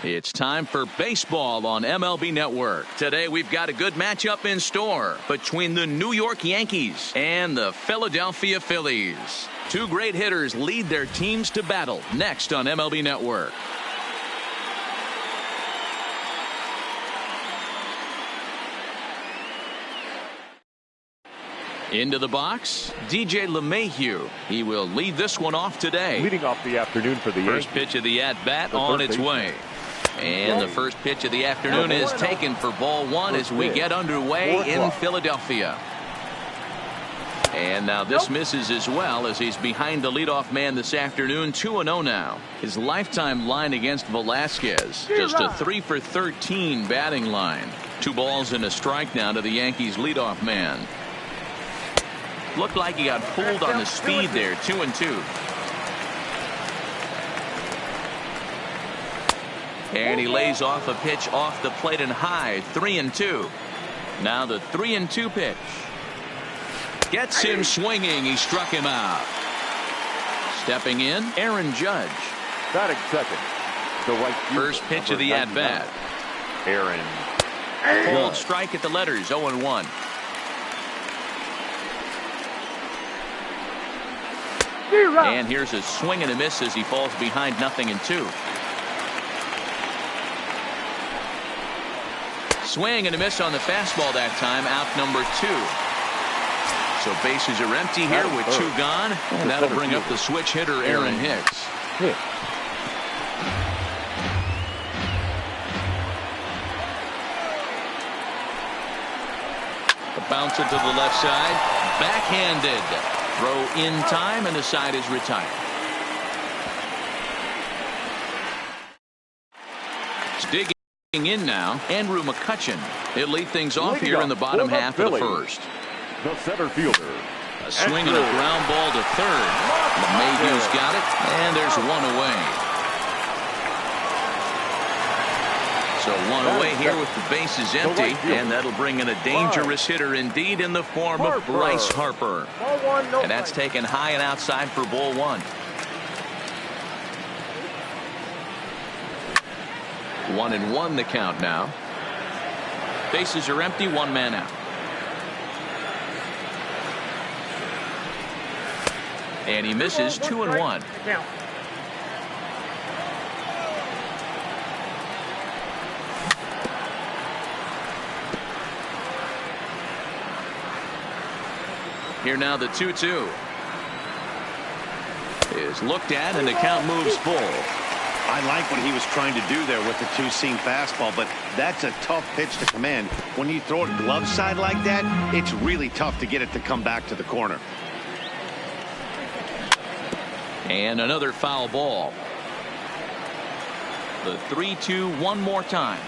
It's time for baseball on MLB Network. Today we've got a good matchup in store between the New York Yankees and the Philadelphia Phillies. Two great hitters lead their teams to battle next on MLB Network. Into the box, DJ LeMahieu. He will lead this one off today. Leading off the afternoon for the Yankees. First pitch of the at-bat on its way. And the first pitch of the afternoon is taken for ball one as we get underway in Philadelphia. And now this misses as well as he's behind the leadoff man this afternoon. 2-0 now. His lifetime line against Velasquez, just a 3 for 13 batting line. 2 balls and a strike now to the Yankees leadoff man. Looked like he got pulled on the speed there. 2-2. And he lays off a pitch off the plate and high. 3-2. Now the 3-2 pitch. Gets him swinging. He struck him out. Stepping in, Aaron Judge. Batting second. The right first pitch of the at-bat. Aaron. Pulled strike at the letters. 0-1. And here's a swing and a miss as he falls behind 0-2. Swing and a miss on the fastball that time. Out number 2. So bases are empty here with 2 gone. And that'll bring up the switch hitter Aaron Hicks. A bouncer to the left side. Backhanded. Throw in time and the side is retired. Digging in now, Andrew McCutchen. He'll lead things off here in the bottom half of the first. The center fielder. A swing and a ground ball to third. LeMahieu's got it, and there's 1 away. So 1 away here with the bases empty, and that'll bring in a dangerous hitter indeed in the form of Bryce Harper. And that's taken high and outside for ball 1. 1-1 the count now. Bases are empty, 1 man out. And he misses. 2-1. Here now the 2-2 is looked at and the count moves full. I like what he was trying to do there with the 2-seam fastball, but that's a tough pitch to command. When you throw it glove side like that, it's really tough to get it to come back to the corner. And another foul ball. The 3-2 one more time.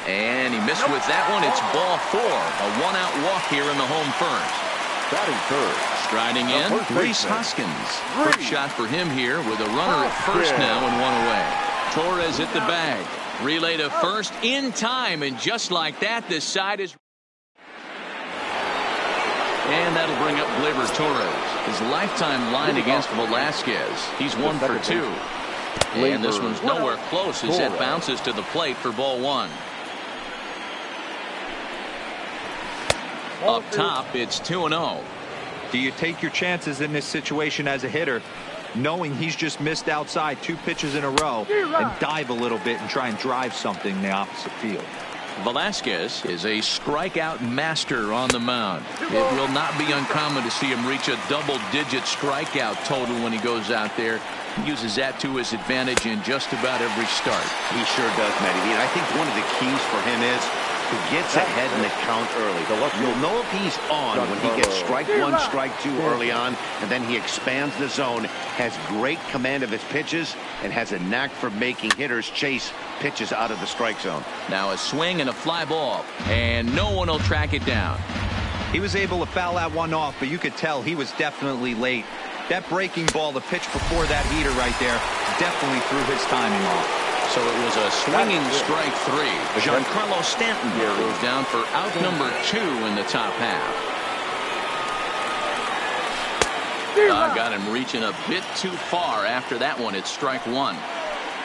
And he missed with that one. It's ball 4. A 1-out walk here in the home first. Batting third. Striding in, Rhys Hoskins. Quick shot for him here with a runner at first now and 1 away. Torres hit the bag. Relay to first in time, and just like that, this side is. And that'll bring up Gleyber Torres. His lifetime line against Velasquez. He's 1 for 2. And this one's nowhere close as it bounces to the plate for ball 1. Up top, it's 2-0. Do you take your chances in this situation as a hitter, knowing he's just missed outside 2 pitches in a row, and dive a little bit and try and drive something in the opposite field? Velasquez is a strikeout master on the mound. It will not be uncommon to see him reach a double-digit strikeout total when he goes out there. He uses that to his advantage in just about every start. He sure does, Matty. And I think one of the keys for him is he gets ahead in the count early. You'll know if he's on when he gets strike 1, strike 2 early on, and then he expands the zone, has great command of his pitches, and has a knack for making hitters chase pitches out of the strike zone. Now a swing and a fly ball, and no one will track it down. He was able to foul that one off, but you could tell he was definitely late. That breaking ball, the pitch before that heater right there, definitely threw his timing off. So it was a swinging strike 3. Giancarlo Stanton goes down for out number 2 in the top half. Got him reaching a bit too far after that one. It's strike 1.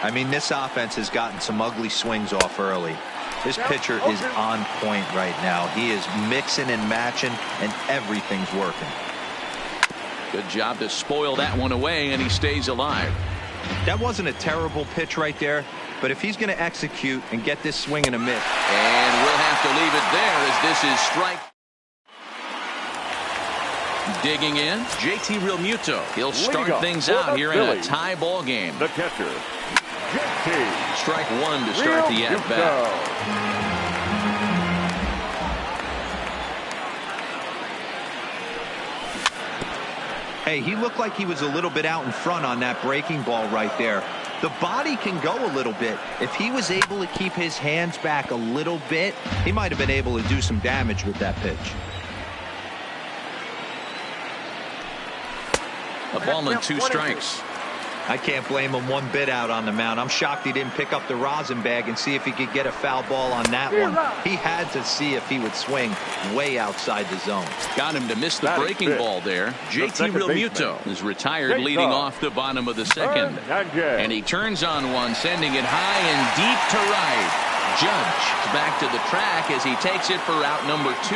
I mean, this offense has gotten some ugly swings off early. This pitcher is on point right now. He is mixing and matching, and everything's working. Good job to spoil that one away, and he stays alive. That wasn't a terrible pitch right there, but if he's going to execute and get this swing and a miss. And we'll have to leave it there as this is strike. Digging in, JT Realmuto. He'll start things out here in a tie ball game. The catcher, JT. Strike one to start the at-bat. Hey, he looked like he was a little bit out in front on that breaking ball right there. The body can go a little bit. If he was able to keep his hands back a little bit, he might have been able to do some damage with that pitch. A ball and 2 strikes. I can't blame him one bit out on the mound. I'm shocked he didn't pick up the rosin bag and see if he could get a foul ball on that one. He had to see if he would swing way outside the zone. Got him to miss the breaking ball there. JT Realmuto is retired, leading off the bottom of the second. And he turns on one, sending it high and deep to right. Judge back to the track as he takes it for out number 2.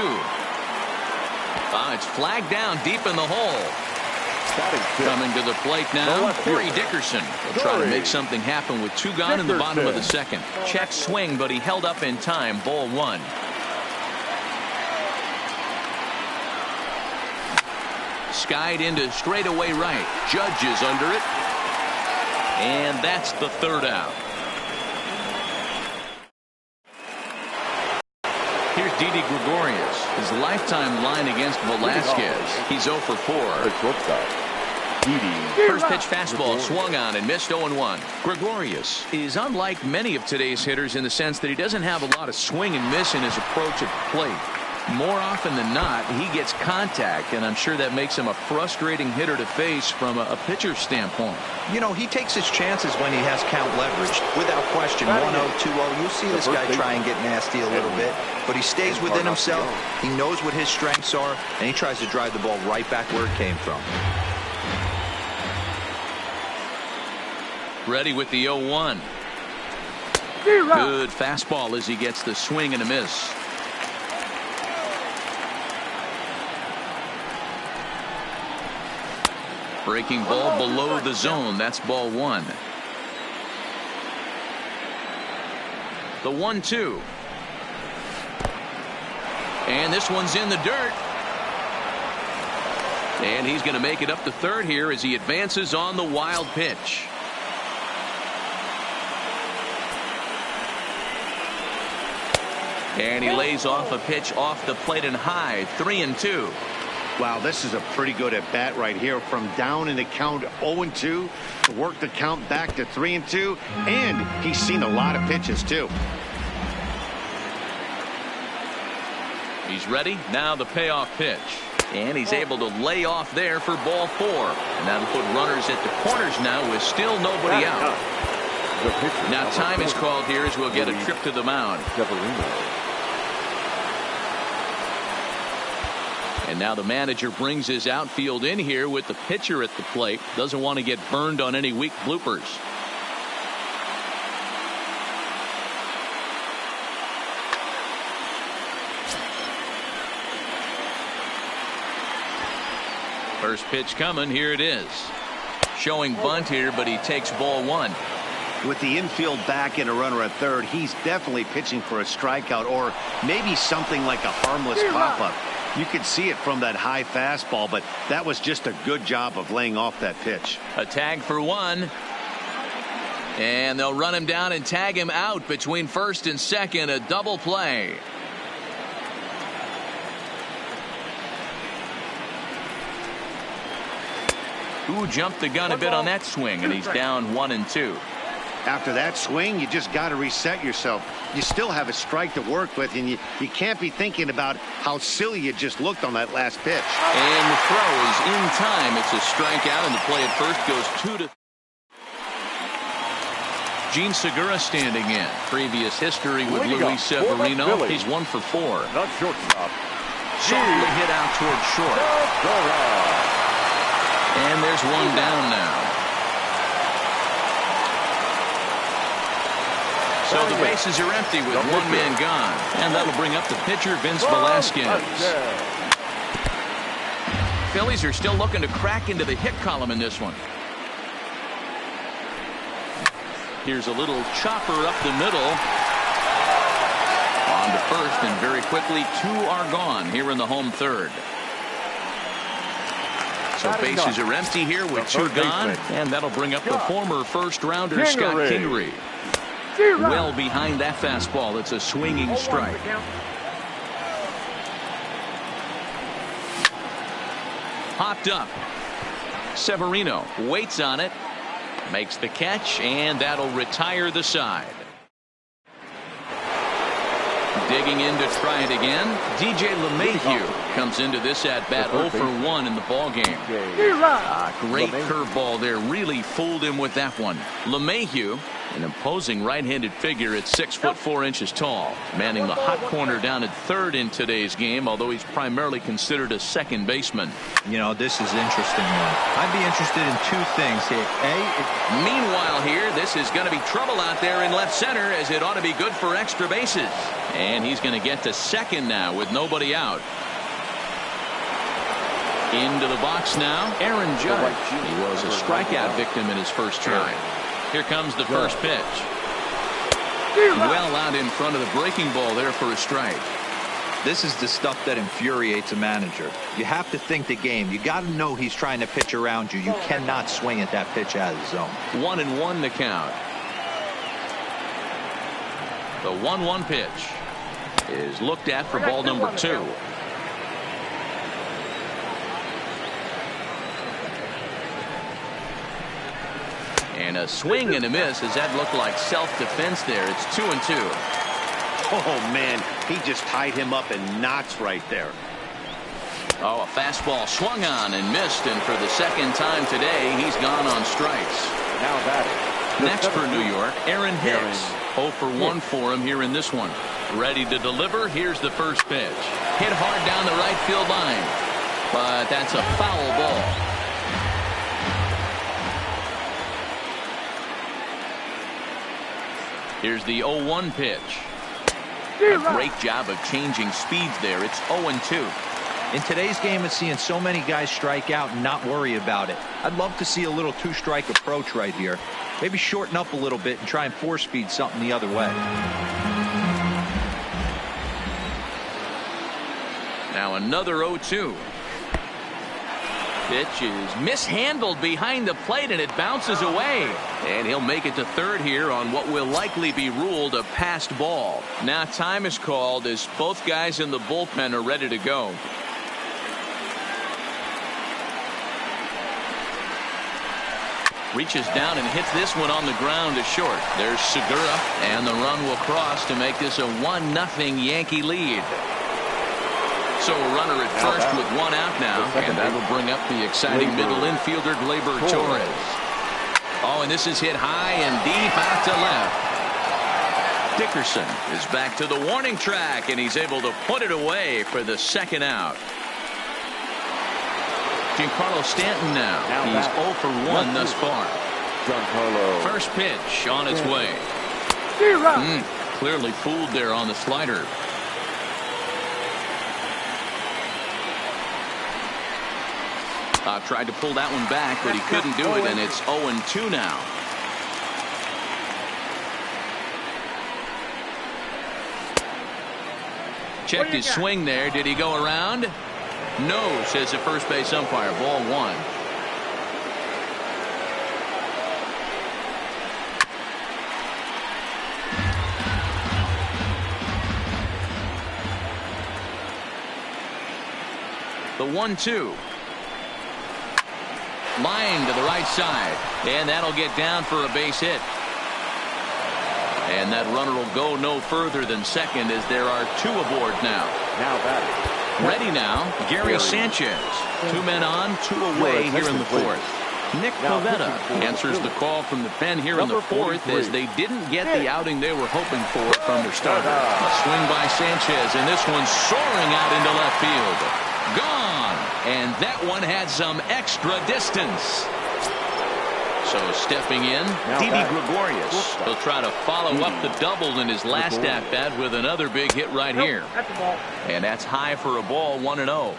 It's flagged down deep in the hole. Coming to the plate now, Corey Dickerson will try to make something happen with 2 gone in the bottom of the second. Check swing, but he held up in time. Ball 1. Skied into straightaway right. Judge is under it. And that's the 3rd out. Here's Didi Gregorius. His lifetime line against Velasquez. He's 0 for 4. First pitch fastball swung on and missed 0-1. Gregorius is unlike many of today's hitters in the sense that he doesn't have a lot of swing and miss in his approach at the plate. More often than not, he gets contact, and I'm sure that makes him a frustrating hitter to face from a pitcher's standpoint. You know, he takes his chances when he has count leverage. Without question, 1-0, 2-0. You see this guy try and get nasty a little bit, but he stays within himself. He knows what his strengths are, and he tries to drive the ball right back where it came from. Ready with the 0-1. Good fastball as he gets the swing and a miss. Breaking ball below the zone. That's ball 1. The 1-2. And this one's in the dirt. And he's going to make it up to 3rd here as he advances on the wild pitch. And he lays off a pitch off the plate and high. 3-2. Wow, this is a pretty good at bat right here. From down in the count 0-2 to work the count back to 3-2. And he's seen a lot of pitches too. He's ready. Now the payoff pitch. And he's able to lay off there for ball 4. And that'll put runners at the corners now with still nobody out. Now time is called here as we'll get a trip to the mound. And now the manager brings his outfield in here with the pitcher at the plate. Doesn't want to get burned on any weak bloopers. First pitch coming. Here it is. Showing bunt here, but he takes ball 1. With the infield back and a runner at 3rd, he's definitely pitching for a strikeout or maybe something like a harmless pop-up. You could see it from that high fastball, but that was just a good job of laying off that pitch. A tag for 1. And they'll run him down and tag him out between 1st and 2nd. A double play. Who jumped the gun a bit on that swing, and he's down 1-2. After that swing, you just got to reset yourself. You still have a strike to work with, and you can't be thinking about how silly you just looked on that last pitch. And the throw is in time. It's a strikeout, and the play at first goes 2-3. Gene Segura standing in. Previous history with Luis Severino. He's 1 for 4. The shortstop. Softly hit out toward short. And there's one down now. So the bases are empty with one man gone. And that'll bring up the pitcher, Vince Velasquez. Phillies are still looking to crack into the hit column in this one. Here's a little chopper up the middle. On to first, and very quickly, 2 are gone here in the home third. So bases are empty here with 2 gone, and that'll bring up the former first-rounder Scott Kingery. Well behind that fastball. It's a swinging strike. Popped up. Severino waits on it, makes the catch, and that'll retire the side. Digging in to try it again, DJ LeMahieu comes into this at-bat 0 for 1 in the ballgame. Great curveball there, really fooled him with that one. LeMahieu, an imposing right-handed figure at 6'4" tall, manning the hot corner down at third in today's game, although he's primarily considered a second baseman. You know, this is an interesting one. I'd be interested in 2 things here. Meanwhile here, this is going to be trouble out there in left center, as it ought to be good for extra bases. And he's going to get to second now with nobody out. Into the box now, Aaron Judge. He was a strikeout victim in his first try. Here comes the first pitch. Well out in front of the breaking ball there for a strike. This is the stuff that infuriates a manager. You have to think the game. You got to know he's trying to pitch around you. You cannot swing at that pitch out of the zone. 1-1 the count. The 1-1 pitch is looked at for ball number 2. And a swing and a miss, as that looked like self-defense there. It's 2-2. Oh, man, he just tied him up in knots right there. Oh, a fastball swung on and missed, and for the second time today, he's gone on strikes. Now batting. Next for New York, Aaron Hicks. 0 for 1 for him here in this one. Ready to deliver. Here's the first pitch. Hit hard down the right field line, but that's a foul ball. Here's the 0-1 pitch. A great job of changing speeds there. It's 0-2. In today's game, it's seeing so many guys strike out and not worry about it. I'd love to see a little 2-strike approach right here. Maybe shorten up a little bit and try and 4-speed something the other way. Now another 0-2. Pitch is mishandled behind the plate, and it bounces away. And he'll make it to third here on what will likely be ruled a passed ball. Now time is called as both guys in the bullpen are ready to go. Reaches down and hits this one on the ground to short. There's Segura, and the run will cross to make this a 1-0 Yankee lead. So a runner at first with 1 out now, and that'll bring up the exciting middle infielder Gleyber Torres. Oh, and this is hit high and deep out to left. Dickerson is back to the warning track, and he's able to put it away for the second out. Giancarlo Stanton now. He's 0 for 1 thus far. First pitch on its way. Clearly fooled there on the slider. Tried to pull that one back, but he couldn't do it, and it's 0-2 now. Checked his swing there. Did he go around? No, says the first base umpire. Ball 1. The 1-2. Line to the right side, and that'll get down for a base hit. And that runner will go no further than second, as there are 2 aboard now. Now batting. Ready now, Gary Sanchez. 2 men on, 2 away here in the 4th. Nick Pivetta answers the call from the pen here in the 4th, as they didn't get the outing they were hoping for from their starter. A swing by Sanchez, and this one's soaring out into left field. Gone, and that one had some extra distance. So stepping in, Didi Gregorius. He'll try to follow up the double in his last at-bat with another big hit right here. And that's high for a ball, 1-0.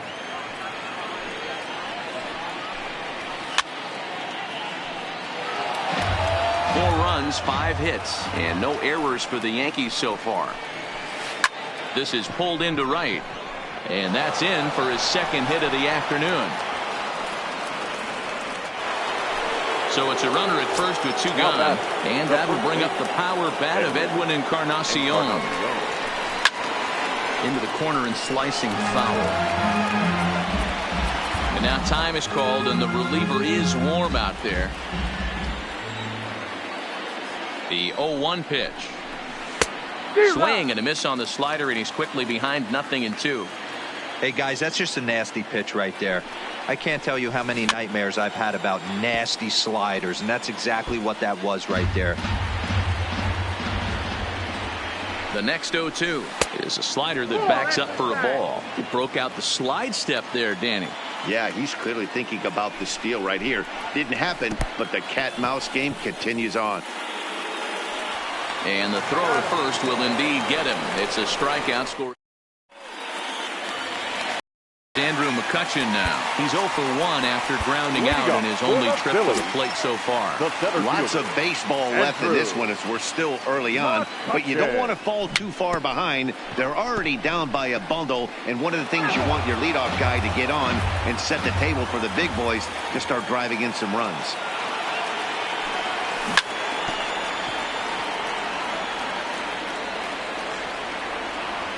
Four runs, 5 hits, and no errors for the Yankees so far. This is pulled into right, and that's in for his second hit of the afternoon. So it's a runner at first with 2 gone, and that'll bring up the power bat of Edwin Encarnacion. Into the corner and slicing foul. And now time is called, and the reliever is warm out there. The 0-1 pitch. Swing and a miss on the slider, and he's quickly behind 0-2. Hey guys, that's just a nasty pitch right there. I can't tell you how many nightmares I've had about nasty sliders, and that's exactly what that was right there. The next 0-2 is a slider that backs up for a ball. He broke out the slide step there, Danny. Yeah, he's clearly thinking about the steal right here. Didn't happen, but the cat-mouse game continues on. And the throw to first will indeed get him. It's a strikeout score. Andrew McCutchen now. He's 0 for 1 after grounding out in his only trip to the plate so far. Lots of baseball left in this one as we're still early on, but you don't want to fall too far behind. They're already down by a bundle, and one of the things you want your leadoff guy to get on and set the table for the big boys to start driving in some runs.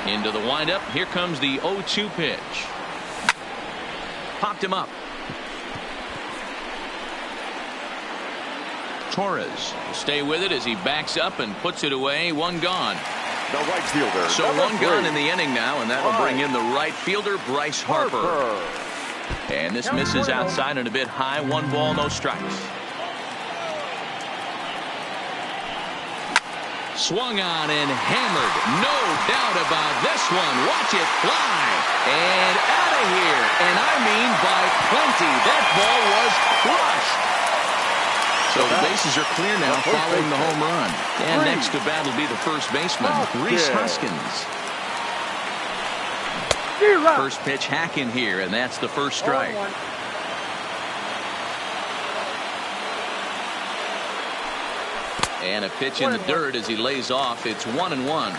Into the windup. Here comes the 0-2 pitch. Popped him up. Torres will stay with it as he backs up and puts it away. 1 gone. The right fielder. So 1 gone in the inning now, and that'll bring in the right fielder, Bryce Harper. And this misses outside and a bit high. 1 ball, no strikes. Swung on and hammered. No doubt about this one. Watch it fly. And out of here. And I mean by plenty. That ball was crushed. So the bases are clear now following the home run. And next to bat will be the first baseman, Rhys Hoskins. First pitch hacking here, and that's the first strike. And a pitch in the dirt as he lays off. It's 1-1.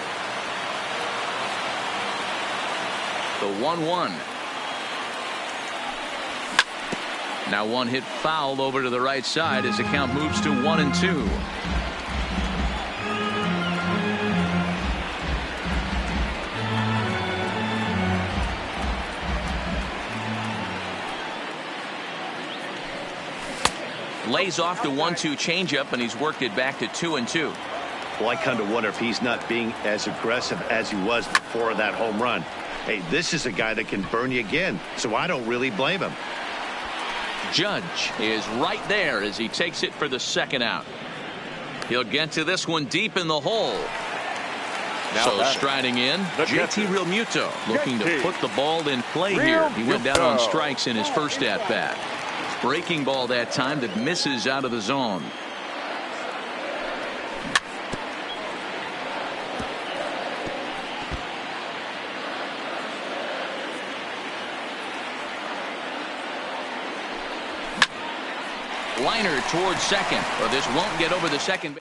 The 1-1. Now 1 hit foul over to the right side as the count moves to 1-2. Lays off the 1-2 changeup, and he's worked it back to 2-2. Well, I kind of wonder if he's not being as aggressive as he was before that home run. Hey, this is a guy that can burn you again, so I don't really blame him. Judge is right there as he takes it for the second out. He'll get to this one deep in the hole. So striding in, JT Realmuto looking to put the ball in play here. He went down on strikes in his first at-bat. Breaking ball that time that misses out of the zone. Liner towards second, or this won't get over the second.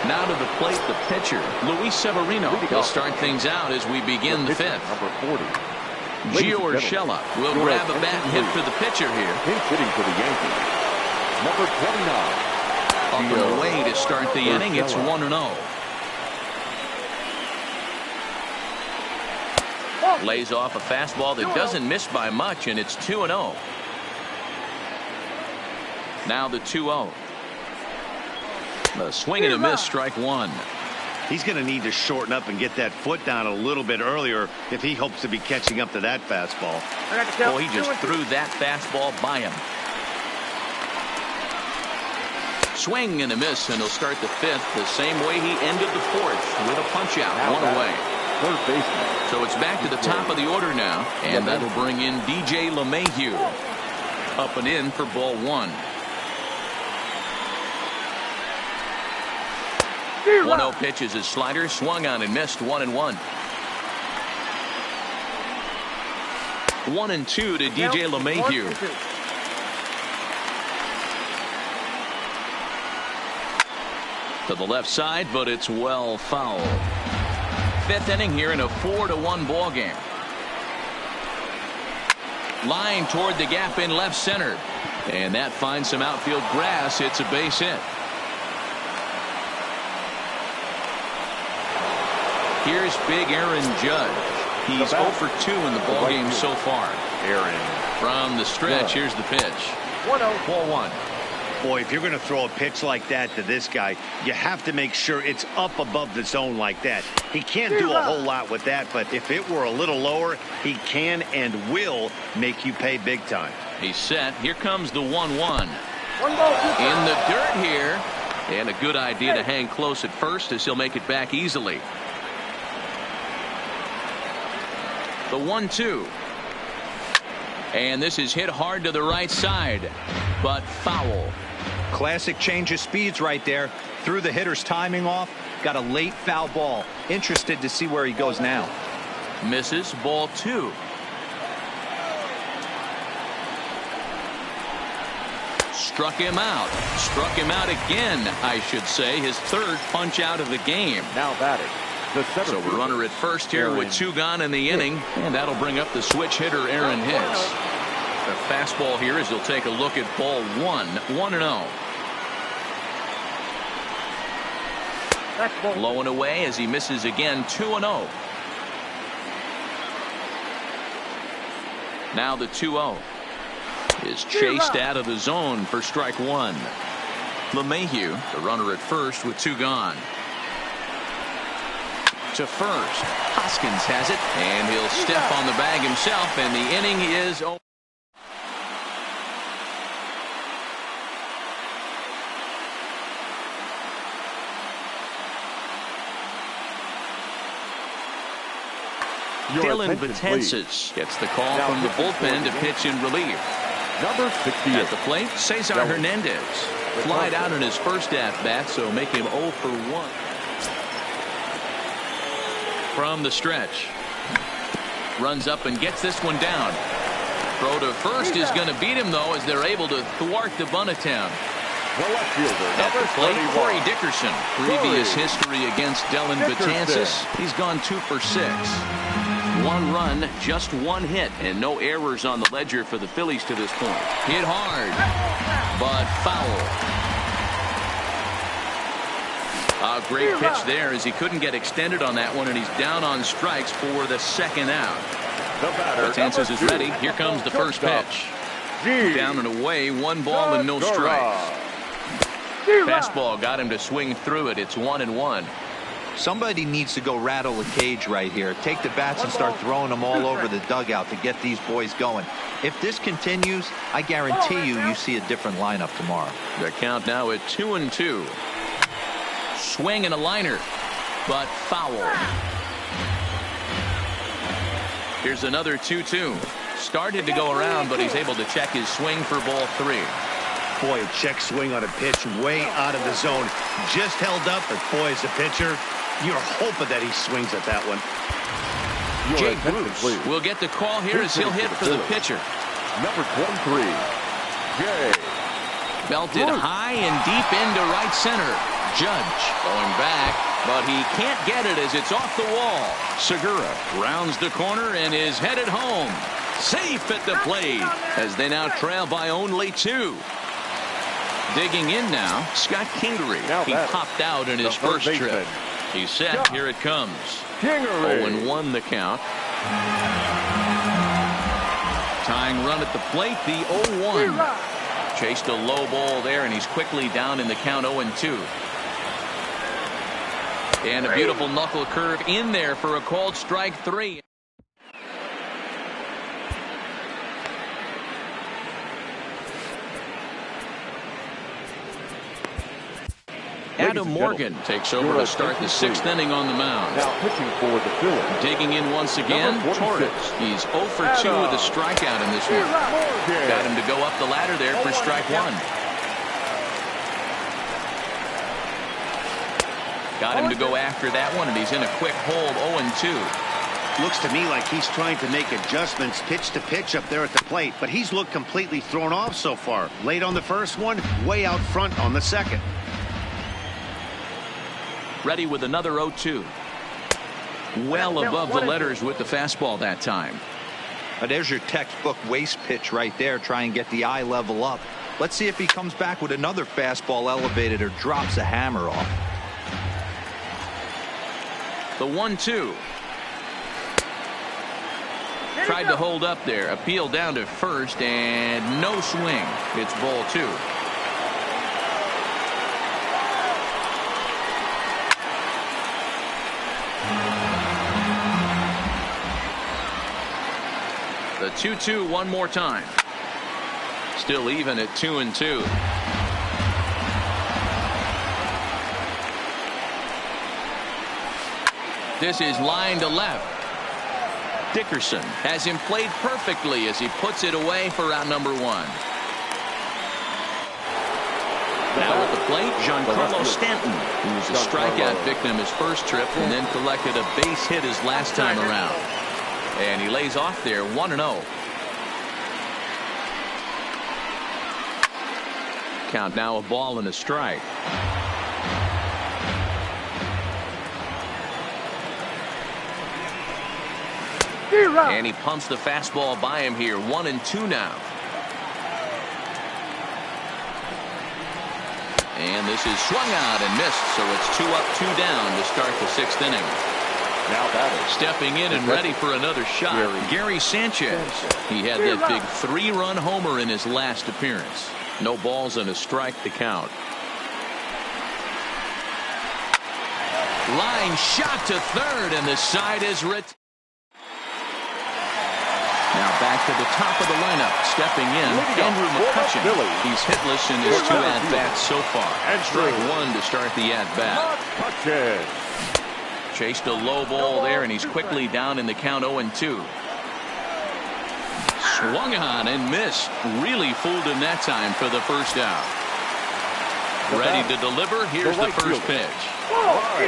Now to the plate, the pitcher, Luis Severino. He'll start things out as we begin the 5th. Number 40. Gio Urshela will grab a bat and hit for the pitcher here. Pinch hitting for the Yankees. Number 29. Up and away to start the inning. It's 1-0. Lays off a fastball that doesn't miss by much, and it's 2-0. Now the 2-0. The swing and a miss, strike 1. He's going to need to shorten up and get that foot down a little bit earlier if he hopes to be catching up to that fastball. Oh, he just threw that fastball by him. Swing and a miss, and he'll start the 5th the same way he ended the 4th with a punch out, 1 away. Third baseman. So it's back to the top of the order now, and that'll bring in DJ LeMahieu. Up and in for ball one. 1-0 pitch is his slider, swung on and missed. 1-1. 1-2 to DJ LeMahieu. To the left side, but it's well fouled. Fifth inning here in a 4-1 ball game. Line toward the gap in left center, and that finds some outfield grass. It's a base hit. Here's big Aaron Judge. He's 0 for 2 in the ball game so far. Aaron. From the stretch, here's the pitch. 1-0, ball one. Boy, if you're going to throw a pitch like that to this guy, you have to make sure it's up above the zone like that. He can't do a whole lot with that, but if it were a little lower, he can and will make you pay big time. He's set. Here comes the 1-1. In the dirt here. And a good idea to hang close at first, as he'll make it back easily. The 1-2. And this is hit hard to the right side, but foul. Classic change of speeds right there. Threw the hitter's timing off. Got a late foul ball. Interested to see where he goes now. Misses. Ball two. Struck him out. Struck him out again, I should say. His third punch out of the game. Now batting. So runner at first here with 2 gone in the inning, and that'll bring up the switch hitter Aaron Hicks. The fastball here as he'll take a look at ball one. 1-0. Low and away as he misses again. 2-0. Now the 2-0 is chased out of the zone for strike one. LeMahieu, the runner at first with 2 gone. To first. Hoskins has it, and he'll step on the bag himself, and the inning is over. Dylan Betances gets the call from the bullpen to pitch in relief. Number 68. At the plate, Cesar Hernandez. Flied out in his first at-bat, so make him 0 for 1. From the stretch. Runs up and gets this one down. Throw to first is going to beat him, though, as they're able to thwart the bunt attempt. The left fielder. At the plate, Corey Dickerson. Previous history against Dylan Betances. He's gone 2 for 6. 1 run, just 1 hit, and no errors on the ledger for the Phillies to this point. Hit hard, but foul. A great pitch there as he couldn't get extended on that one, and he's down on strikes for the second out. Betances is ready. Here comes the first pitch. Down and away, 1 ball and no strikes. Fastball got him to swing through it. It's 1-1. Somebody needs to go rattle a cage right here. Take the bats and start throwing them all over the dugout to get these boys going. If this continues, I guarantee you see a different lineup tomorrow. The count now at 2-2. Swing and a liner, but foul. Here's another 2-2. Started to go around, but he's able to check his swing for ball 3. Boy, a check swing on a pitch way out of the zone. Just held up, but boy, as a pitcher, you're hoping that he swings at that one. Jay Bruce will get the call here as he'll hit for the pitcher. Number 23, Jay. Belted high and deep into right center. Judge going back, but he can't get it as it's off the wall. Segura rounds the corner and is headed home. Safe at the plate as they now trail by only 2. Digging in now, Scott Kingery. He popped out in his first trip. He's set. Here it comes. 0-1 the count. Tying run at the plate, the 0-1. Chased a low ball there, and he's quickly down in the count 0-2. And a beautiful knuckle curve in there for a called strike 3. Adam Morgan takes over to start the 6th inning on the mound. Now pitching for the Phillies. Digging in once again, Torres. He's 0 for 2 with a strikeout in this one. Got him to go up the ladder there for strike 1. Got him to go after that one, and he's in a quick hold, 0-2. Looks to me like he's trying to make adjustments pitch to pitch up there at the plate, but he's looked completely thrown off so far. Late on the first one, way out front on the second. Ready with another 0-2. Well above the letters with the fastball that time. There's your textbook waste pitch right there. Try and get the eye level up. Let's see if he comes back with another fastball elevated or drops a hammer off. The 1-2. Tried to hold up there. Appeal down to first, and no swing. It's ball 2. The 2-2 one more time. Still even at 2-2. This is line to left. Dickerson has him played perfectly as he puts it away for out number 1. Now at the plate, Giancarlo Stanton, who was a strikeout victim his first trip and then collected a base hit his last time around. And he lays off there 1-0. Count now a ball and a strike. And he pumps the fastball by him here. 1-2 now. And this is swung out and missed, so it's 2 up, 2 down to start the 6th inning. Now batting. Stepping in and ready for another shot, Gary Sanchez. He had that big 3-run homer in his last appearance. No balls and a strike to count. Line shot to third, and the side is retired. Now back to the top of the lineup. Stepping in, Andrew McCutchen. He's hitless in his 2 at-bats so far. Strike 1 to start the at-bat. Chased a low ball there, and he's quickly down in the count 0-2. Swung on and missed. Really fooled him that time for the first out. Ready to deliver. Here's the first pitch.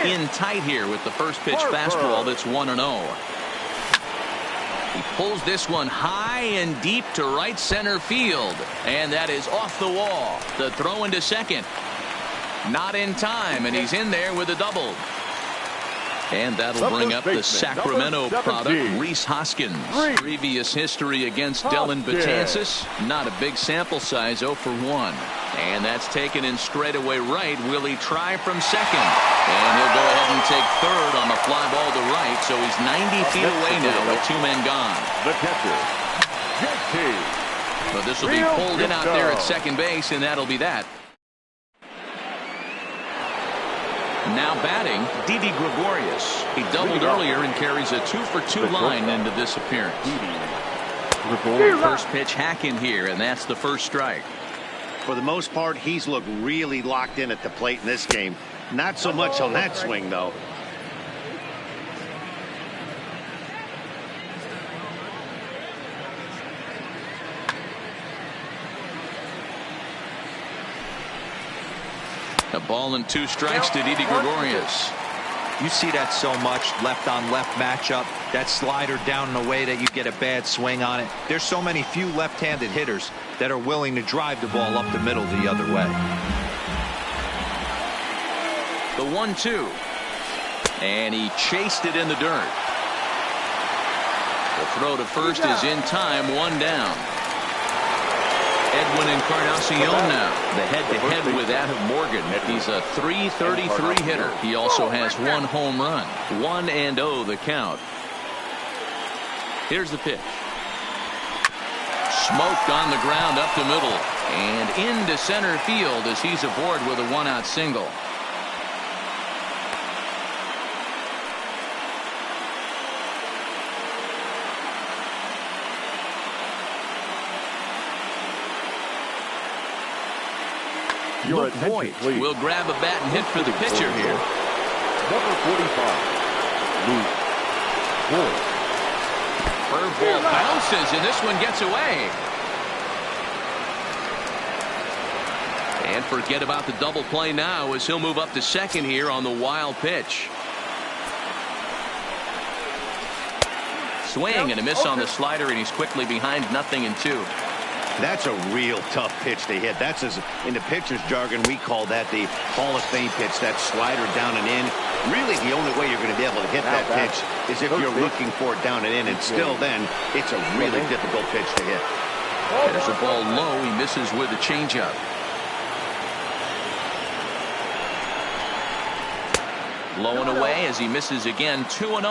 In tight here with the first pitch fastball that's 1-0. He pulls this one high and deep to right center field. And that is off the wall. The throw into second. Not in time, and he's in there with a double. And that'll bring up the Sacramento product, Rhys Hoskins. Previous history against Dellin Betances. Not a big sample size, 0 for 1. And that's taken in straightaway right. Will he try from second? And he'll go ahead and take third on the fly ball to right. So he's 90 feet away now with 2 men gone. The catcher, JT. But this will be pulled in out there at second base, and that'll be that. Now batting, Didi Gregorius. He doubled earlier and carries a 2 for 2 line into this appearance. First pitch hack in here, and that's the first strike. For the most part, he's looked really locked in at the plate in this game. Not so much on that swing, though. A ball and 2 strikes to Didi Gregorius. You see that so much, left on left matchup. That slider down in a way that you get a bad swing on it. There's so many few left-handed hitters that are willing to drive the ball up the middle the other way. The 1-2. And he chased it in the dirt. The throw to first is in time, 1 down. Edwin Encarnacion now, the head-to-head with Adam Morgan. He's a .333 hitter. He also has 1 home run. 1-0 the count. Here's the pitch. Smoked on the ground up the middle. And into center field as he's aboard with a 1-out single. Your Luke attention, Voigt please. will grab a bat and hit for the pitcher here. Number 45, Luke Voigt. Curveball bounces, and this one gets away. And forget about the double play now as he'll move up to second here on the wild pitch. Swing and a miss on the slider, and he's quickly behind 0-2. That's a real tough pitch to hit. That's in the pitcher's jargon, we call that the Hall of Fame pitch, that slider down and in. Really, the only way you're going to be able to hit that pitch is if you're looking for it down and in, and still then, it's a really difficult pitch to hit. There's a ball low. He misses with a changeup. Low and away as he misses again, 2-0.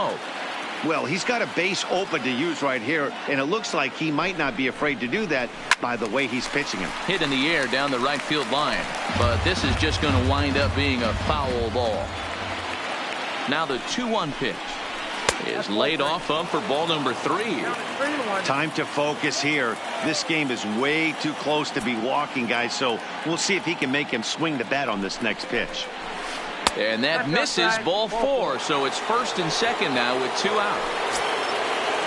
Well, he's got a base open to use right here, and it looks like he might not be afraid to do that by the way he's pitching him. Hit in the air down the right field line, but this is just going to wind up being a foul ball. Now the 2-1 pitch is laid off up for ball number 3. Time to focus here. This game is way too close to be walking, guys, so we'll see if he can make him swing the bat on this next pitch. And that misses, ball 4, so it's first and second now with 2 out.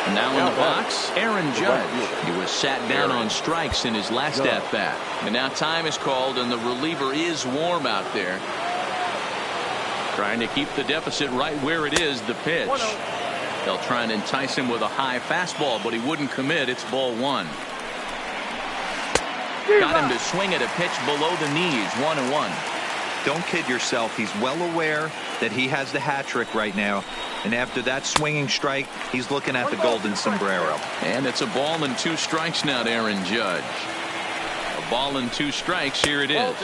Now in the box, Aaron Judge. He was sat down on strikes in his last at-bat. And now time is called, and the reliever is warm out there. Trying to keep the deficit right where it is, the pitch. They'll try and entice him with a high fastball, but he wouldn't commit. It's ball 1. Got him to swing at a pitch below the knees, 1-1. Don't kid yourself. He's well aware that he has the hat trick right now. And after that swinging strike, he's looking at the golden sombrero. And it's a ball and 2 strikes now to Aaron Judge. A ball and 2 strikes. Here it is.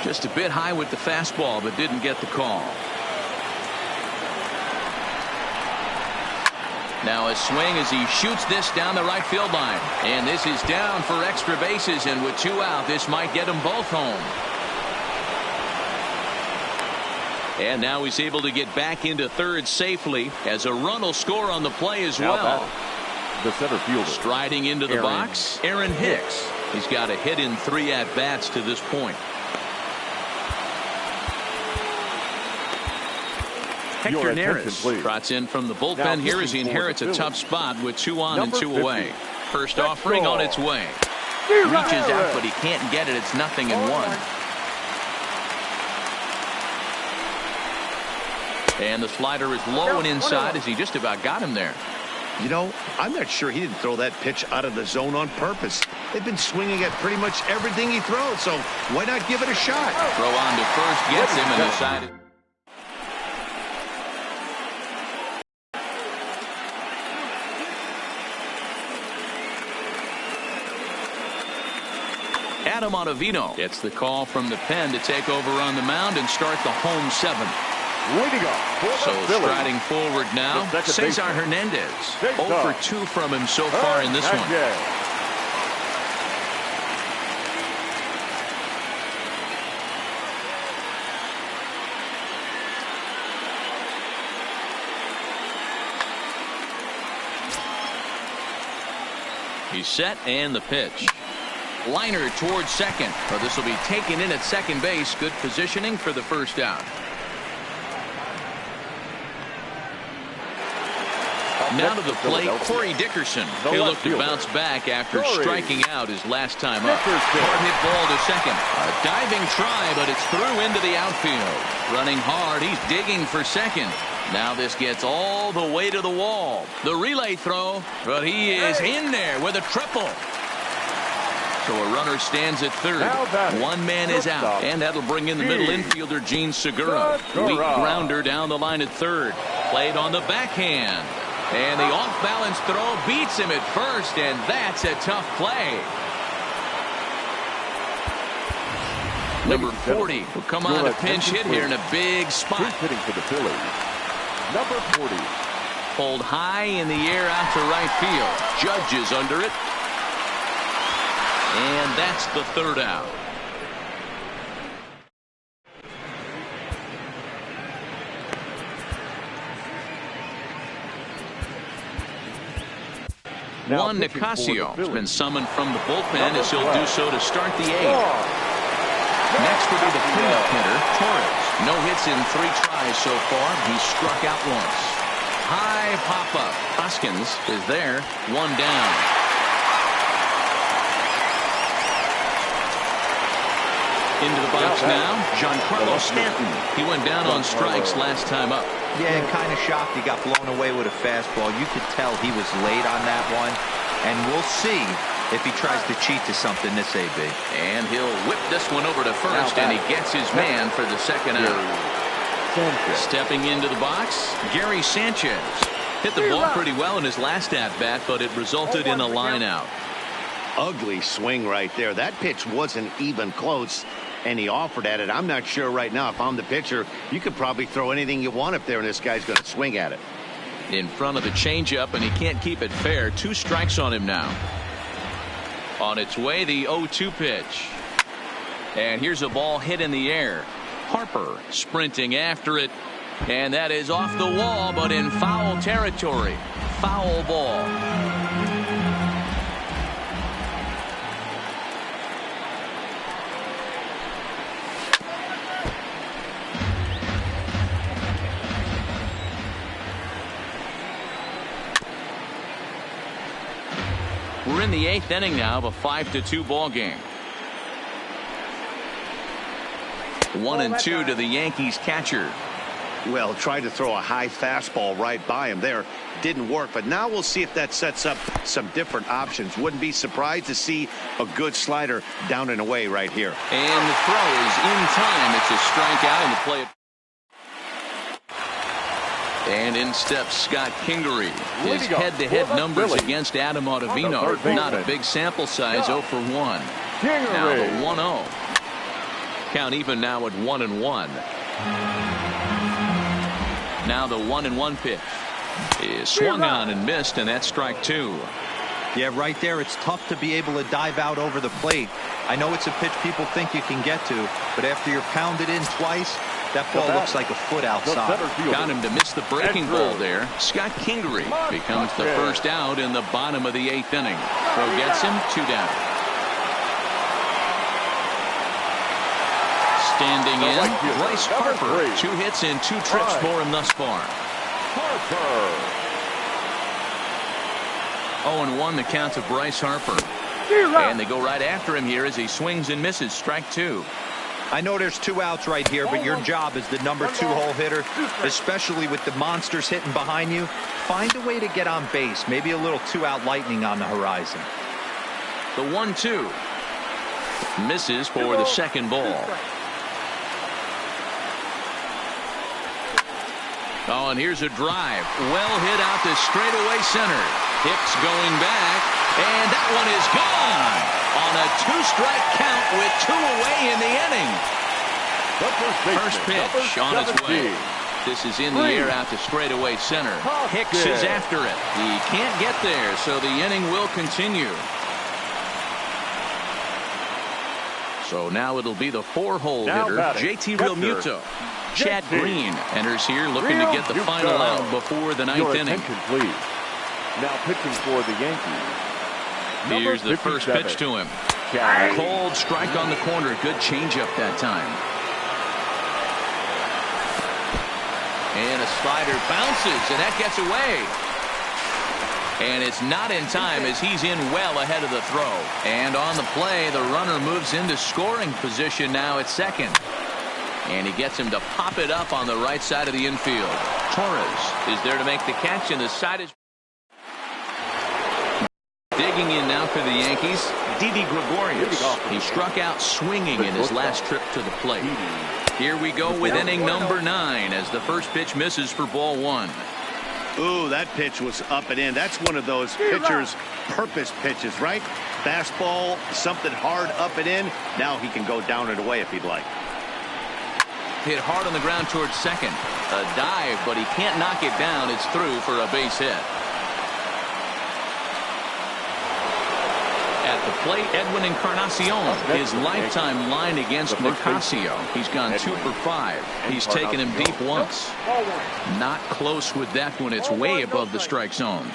Just a bit high with the fastball, but didn't get the call. Now a swing as he shoots this down the right field line. And this is down for extra bases, and with 2 out, this might get them both home. And now he's able to get back into third safely as a run will score on the play as well. The center fielder. Striding into the box, Aaron Hicks. He's got a hit in 3 at-bats to this point. Hector Neris trots in from the bullpen here as he inherits a tough spot with 2 on and 2 away. First offering on its way. Reaches out, but he can't get it. It's 0-1. And the slider is low and inside as he just about got him there. You know, I'm not sure he didn't throw that pitch out of the zone on purpose. They've been swinging at pretty much everything he throws, so why not give it a shot? Throw on to first gets him and decided. Adam Ottavino gets the call from the pen to take over on the mound and start the home 7th. So striding forward now, Cesar Hernandez. 0 for 2 from him so far in this one. He's set, and the pitch. Liner towards second. But this will be taken in at second base. Good positioning for the first out. Now to the plate, Corey Dickerson. He'll look to bounce back after striking out his last time up. Hard hit ball to second. A diving try, but it's through into the outfield. Running hard, he's digging for second. Now this gets all the way to the wall. The relay throw, but he is in there with a triple. So a runner stands at third. 1 man is out, and that'll bring in the middle infielder, Gene Segura. Weak grounder down the line at third. Played on the backhand. And the off-balance throw beats him at first, and that's a tough play. Number 40 will come on a pinch hit here in a big spot. Hitting for the Phillies. Number 40. Pulled high in the air out to right field. Judge is under it. And that's the 3rd out. Juan Nicasio has been summoned from the bullpen as he'll do so to start the 8th. Next will be the cleanup hitter, Torres. No hits in 3 tries so far. He struck out once. High pop-up. Hoskins is there. 1 down. Into the box now, Giancarlo Stanton. He went down on strikes last time up. Yeah, kind of shocked he got blown away with a fastball. You could tell he was late on that one. And we'll see if he tries to cheat to something this AB. And he'll whip this one over to first, and he gets his man for the second out. Stepping into the box, Gary Sanchez. Hit the ball pretty well in his last at-bat, but it resulted in a line out. Ugly swing right there. That pitch wasn't even close, and he offered at it. I'm not sure right now if I'm the pitcher. You could probably throw anything you want up there, and this guy's going to swing at it. In front of the changeup, and he can't keep it fair. 2 strikes on him now. On its way, the 0-2 pitch. And here's a ball hit in the air. Harper sprinting after it. And that is off the wall, but in foul territory. Foul ball. We're in the 8th inning now of a 5-2 ball game. 1-2 to the Yankees catcher. Well, tried to throw a high fastball right by him there. Didn't work, but now we'll see if that sets up some different options. Wouldn't be surprised to see a good slider down and away right here. And the throw is in time. It's a strikeout, and the play. And in steps Scott Kingery. His head-to-head numbers against Adam Ottavino. Not a big sample size, 0 for 1. Now the 1-0. Count even now at 1-1. Now the 1-1 pitch is swung on and missed, and that's strike 2. Yeah, right there, it's tough to be able to dive out over the plate. I know it's a pitch people think you can get to, but after you're pounded in twice, that ball looks like a foot outside. Got him to miss the breaking ball there. Scott Kingery becomes the first out in the bottom of the 8th inning. Throw gets him, 2 down. Standing in, Bryce Harper. 2 hits and 2 trips for him thus far. 0-1 the count to Bryce Harper. And they go right after him here as he swings and misses. Strike 2. I know there's 2 outs right here, but your job as the number 2 hole hitter, especially with the monsters hitting behind you, find a way to get on base. Maybe a little 2-out lightning on the horizon. The 1-2 misses for the second ball. Oh, and here's a drive. Well hit out to straightaway center. Hicks going back, and that one is gone on a 2-strike count with 2 away in the inning. First pitch on its way. This is in the air out to straightaway center. Hicks is after it. He can't get there, so the inning will continue. So now it'll be the 4-hole hitter, JT Realmuto. Chad Green enters here looking to get the final out before the 9th inning. Now pitching for the Yankees. Here's the first pitch to him. Cold strike on the corner. Good changeup that time. And a slider bounces, and that gets away. And it's not in time as he's in well ahead of the throw. And on the play, the runner moves into scoring position now at second. And he gets him to pop it up on the right side of the infield. Torres is there to make the catch, and the side is digging in now for the Yankees. Didi Gregorius. He struck out swinging in his last trip to the plate. Here we go with inning number 9 as the first pitch misses for ball 1. Ooh, that pitch was up and in. That's one of those pitcher's purpose pitches, right? Fastball, something hard up and in. Now he can go down and away if he'd like. Hit hard on the ground towards second. A dive, but he can't knock it down. It's through for a base hit. At the plate, Edwin Encarnacion. His lifetime line against Nicasio. He's gone 2 for 5. He's taken him deep once. Not close with that one. It's way above the strike zone.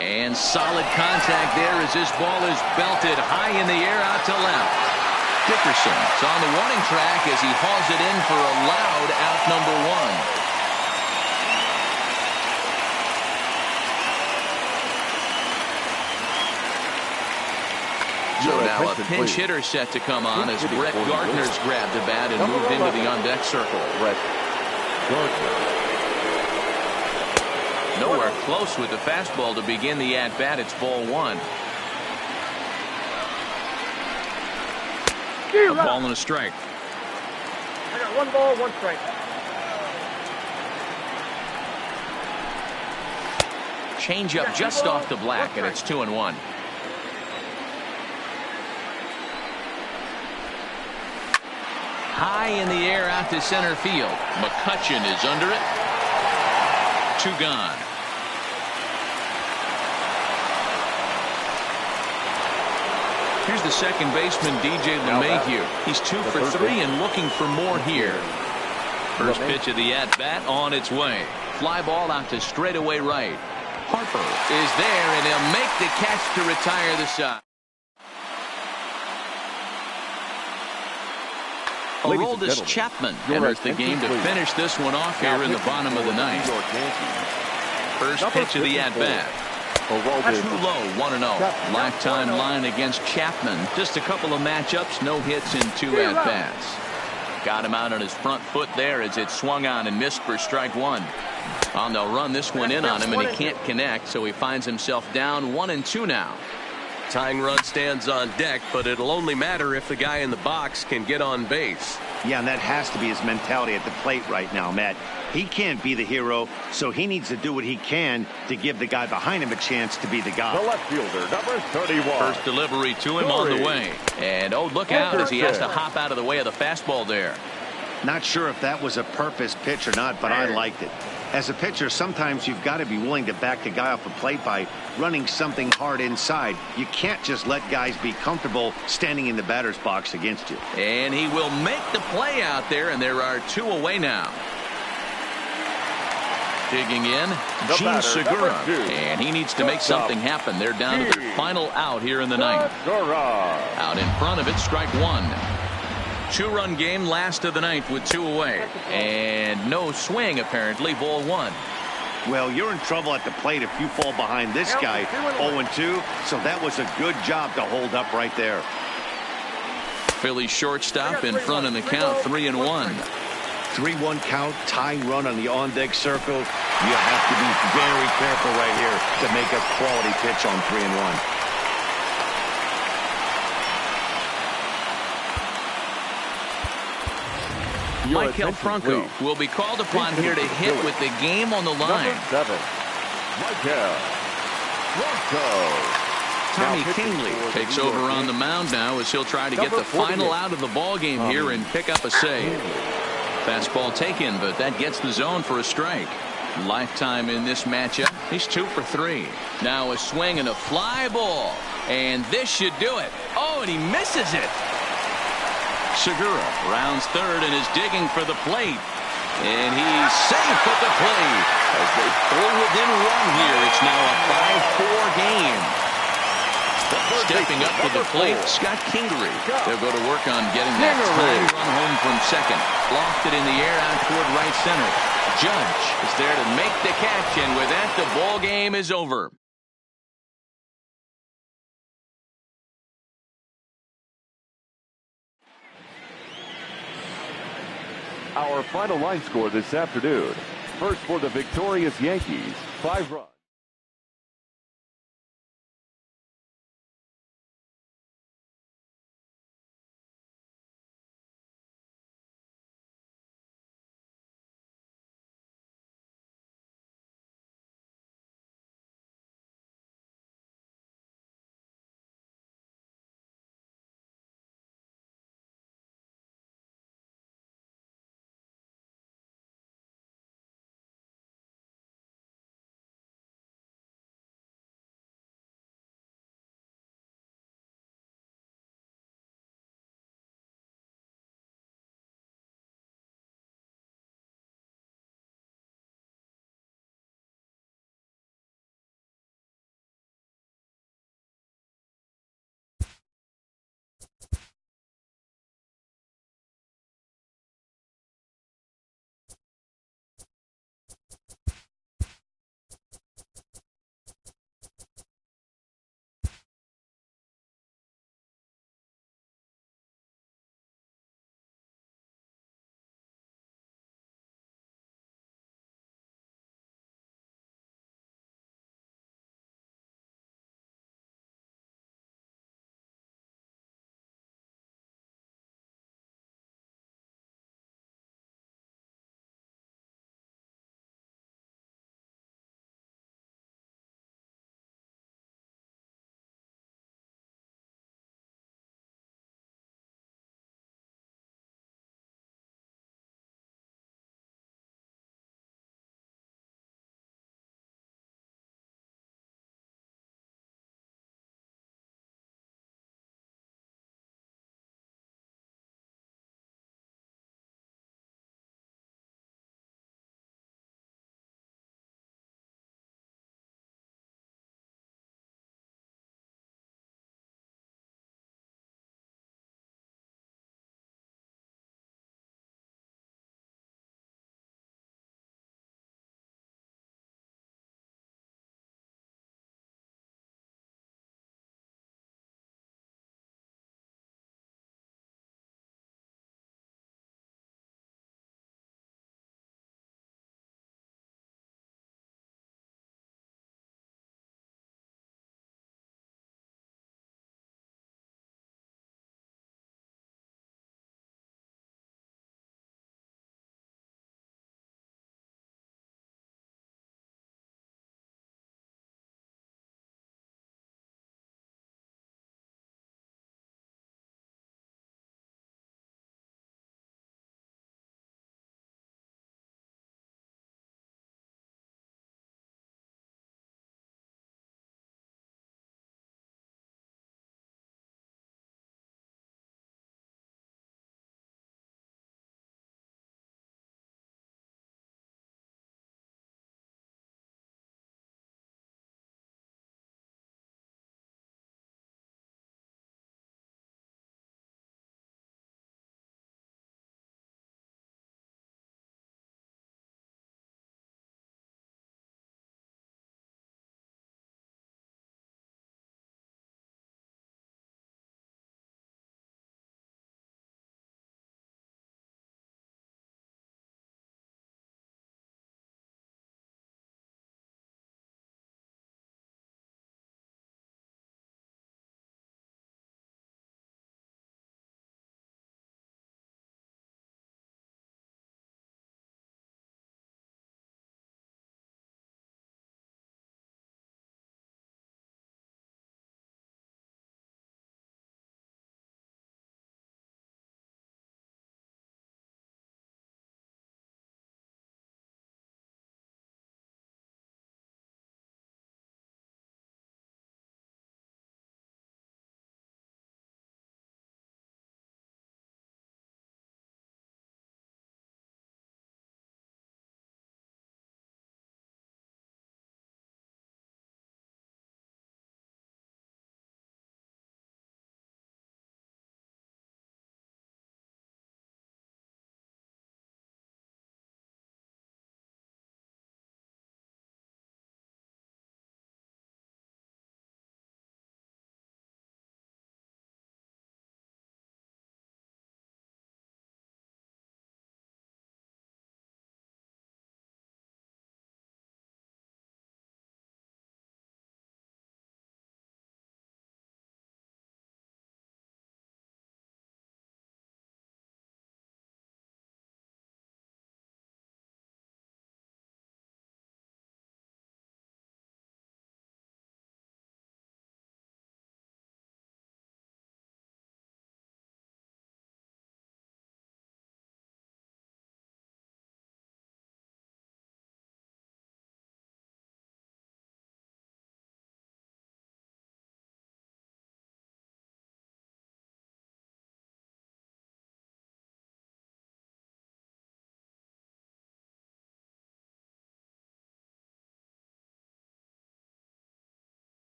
And solid contact there as this ball is belted high in the air out to left. Dickerson's on the warning track as he hauls it in for a loud out number one. So now a pinch hitter set to come on as Brett Gardner's grabbed the bat and moved into the on-deck circle. Brett Gardner. Nowhere close with the fastball to begin the at-bat. It's ball one. A ball and a strike. I got 1 ball, 1 strike. Change up just off the black, and it's 2-1. High in the air out to center field. McCutchen is under it. 2 gone. Here's the second baseman, DJ LeMahieu. He's 2 for 3 and looking for more here. First pitch of the at-bat on its way. Fly ball out to straightaway right. Harper is there, and he'll make the catch to retire the side. Aroldis Chapman enters the game to finish this one off here in the bottom of the ninth. First pitch of the at-bat. Too low, 1-0. Lifetime line against Chapman. Just a couple of matchups, no hits in 2 at-bats. Got him out on his front foot there as it swung on and missed for strike 1. They'll run this one in on him, and he can't connect, so he finds himself down 1-2 now. Tying run stands on deck, but it'll only matter if the guy in the box can get on base. Yeah, and that has to be his mentality at the plate right now, Matt. He can't be the hero, so he needs to do what he can to give the guy behind him a chance to be the guy. The left fielder, number 31. First delivery to him on the way. And, oh, look out as he has to hop out of the way of the fastball there. Not sure if that was a purpose pitch or not, but I liked it. As a pitcher, sometimes you've got to be willing to back the guy off the plate by running something hard inside. You can't just let guys be comfortable standing in the batter's box against you. And he will make the play out there, and there are 2 away now. Digging in, Gene Segura, and he needs to make something happen. They're down to their final out here in the ninth. Out in front of it, strike 1. 2-run game, last of the ninth with 2 away. And no swing, apparently, ball 1. Well, you're in trouble at the plate if you fall behind this guy 0-2, so that was a good job to hold up right there. Phillies shortstop in front in the count, 3-1. 3-1 count, tying run on the on-deck circle. You have to be very careful right here to make a quality pitch on 3-1. Michael Franco will be called upon here to hit with the game on the line. Number 7, Michael Franco. Tommy Kingley takes over on the mound now as he'll try to get the final out of the ball game here and pick up a save. Fastball taken, but that gets the zone for a strike. Lifetime in this matchup. He's 2 for 3. Now a swing and a fly ball. And this should do it. Oh, and he misses it. Segura rounds third and is digging for the plate. And he's safe at the plate. As they pull within 1 here, it's now a 5-4 game. Stepping up to the plate, Scott Kingery. They'll go to work on getting that tying run home from second. Lofted in the air out toward right center. Judge is there to make the catch, and with that, the ball game is over. Our final line score this afternoon. First for the victorious Yankees, 5 runs.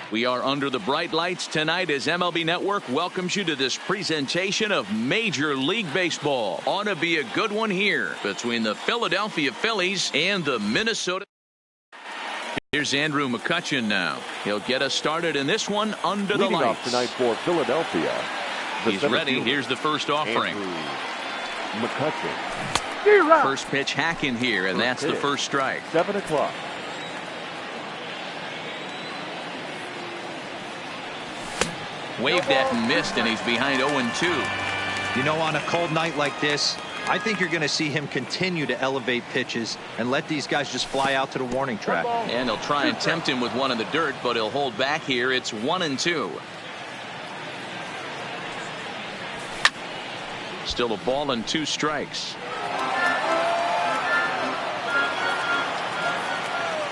We are under the bright lights tonight as MLB Network welcomes you to this presentation of Major League Baseball. Ought to be a good one here between the Philadelphia Phillies and the Minnesota. Here's Andrew McCutchen now. He'll get us started in this one under the lights. Leading off tonight for Philadelphia. He's ready. Here's the first offering. McCutchen. First pitch hacking here, and that's the first strike. 7 o'clock. Waved at and missed, and he's behind 0-2. You know, on a cold night like this, I think you're going to see him continue to elevate pitches and let these guys just fly out to the warning track. And they'll try and tempt him with one in the dirt, but he'll hold back here. It's 1-2. Still a ball and 2 strikes.